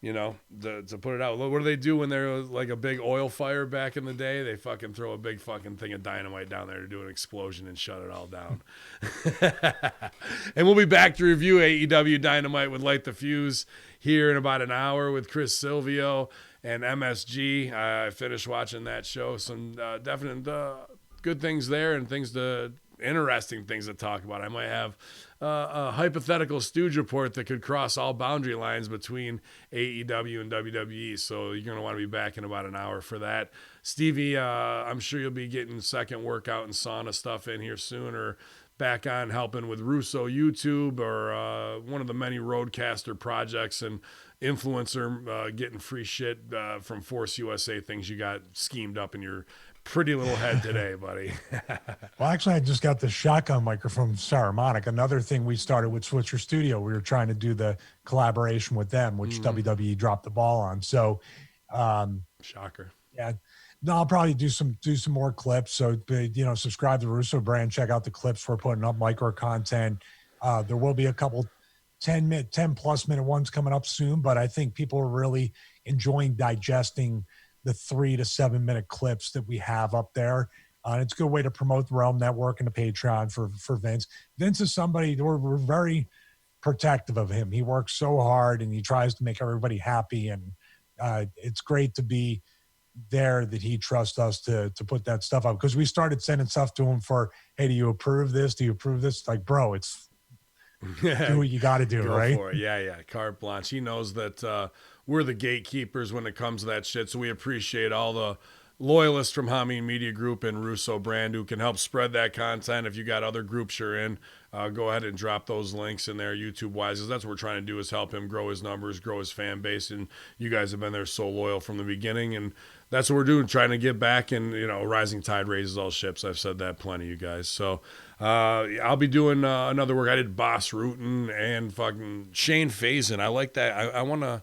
you know, to put it out. What do they do when there was like a big oil fire back in the day? They fucking throw a big fucking thing of dynamite down there to do an explosion and shut it all down. And we'll be back to review AEW Dynamite with Light the Fuse here in about an hour with Chris Silvio and MSG. I finished watching that show. Some definite good things there and interesting things to talk about. I might have a hypothetical Stooge report that could cross all boundary lines between AEW and WWE. So you're going to want to be back in about an hour for that. Stevie, I'm sure you'll be getting second workout and sauna stuff in here soon or back on helping with Russo YouTube or one of the many Roadcaster projects and influencer getting free shit from Force USA things you got schemed up in your pretty little head today, buddy. Well, actually, I just got the shotgun microphone from Saramonic. Another thing we started with Switcher Studio. We were trying to do the collaboration with them, which WWE dropped the ball on. So, shocker. Yeah, no, I'll probably do some more clips. So, subscribe to the Russo brand. Check out the clips we're putting up, micro content. There will be a couple 10 plus minute ones coming up soon, but I think people are really enjoying digesting the 3 to 7 minute clips that we have up there. It's a good way to promote the Realm Network and the Patreon for Vince. Vince is somebody we're very protective of him. He works so hard and he tries to make everybody happy. And it's great to be there that he trusts us to put that stuff up because we started sending stuff to him for, hey, do you approve this? Do you approve this? Like, bro, it's do what you got to do, right? For it. Yeah. Carte blanche. He knows that we're the gatekeepers when it comes to that shit. So we appreciate all loyalists from Hamin Media Group and Russo brand who can help spread that content. If you got other groups you're in, go ahead and drop those links in there YouTube-wise. That's what we're trying to do, is help him grow his numbers, grow his fan base, and you guys have been there so loyal from the beginning, and that's what we're doing, trying to get back, and, rising tide raises all ships. I've said that plenty, you guys. So I'll be doing another work. I did Boss Rutan and fucking Shane Faison. I like that. I want to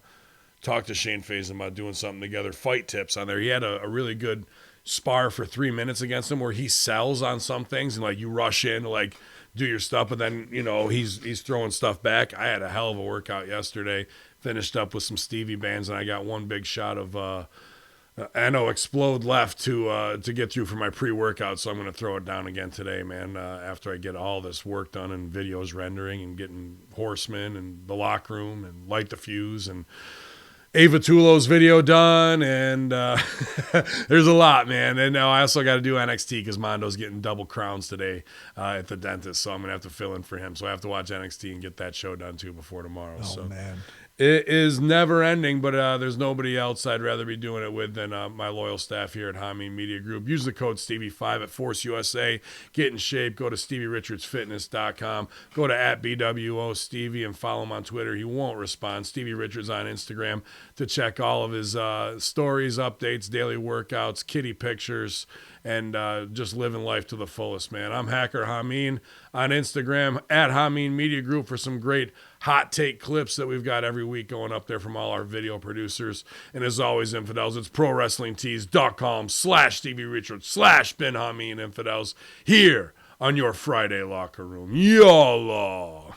talk to Shane Faison about doing something together. Fight tips on there. He had a really good spar for 3 minutes against him where he sells on some things and like you rush in to like do your stuff, but then he's throwing stuff back. I had a hell of a workout yesterday. Finished up with some Stevie bands, and I got one big shot of Explode left to get through for my pre-workout, so I'm going to throw it down again today, man, after I get all this work done and videos rendering and getting Horseman and the locker room and Light the Fuse and Ava Tulo's video done, and there's a lot, man. And now I also got to do NXT because Mondo's getting double crowns today at the dentist, so I'm going to have to fill in for him. So I have to watch NXT and get that show done, too, before tomorrow. Oh, man. It is never ending, but there's nobody else I'd rather be doing it with than my loyal staff here at Hamin Media Group. Use the code Stevie5 at Force USA. Get in shape. Go to StevieRichardsFitness.com. Go to @BWOStevie and follow him on Twitter. He won't respond. Stevie Richards on Instagram to check all of his stories, updates, daily workouts, kitty pictures, and just living life to the fullest, man. I'm Hacker Hamin on Instagram, at Hamin Media Group, for some great hot take clips that we've got every week going up there from all our video producers. And as always, Infidels, it's ProWrestlingTees.com/Stevie Richards/Ben Hamin Infidels here on your Friday locker room. YOLO.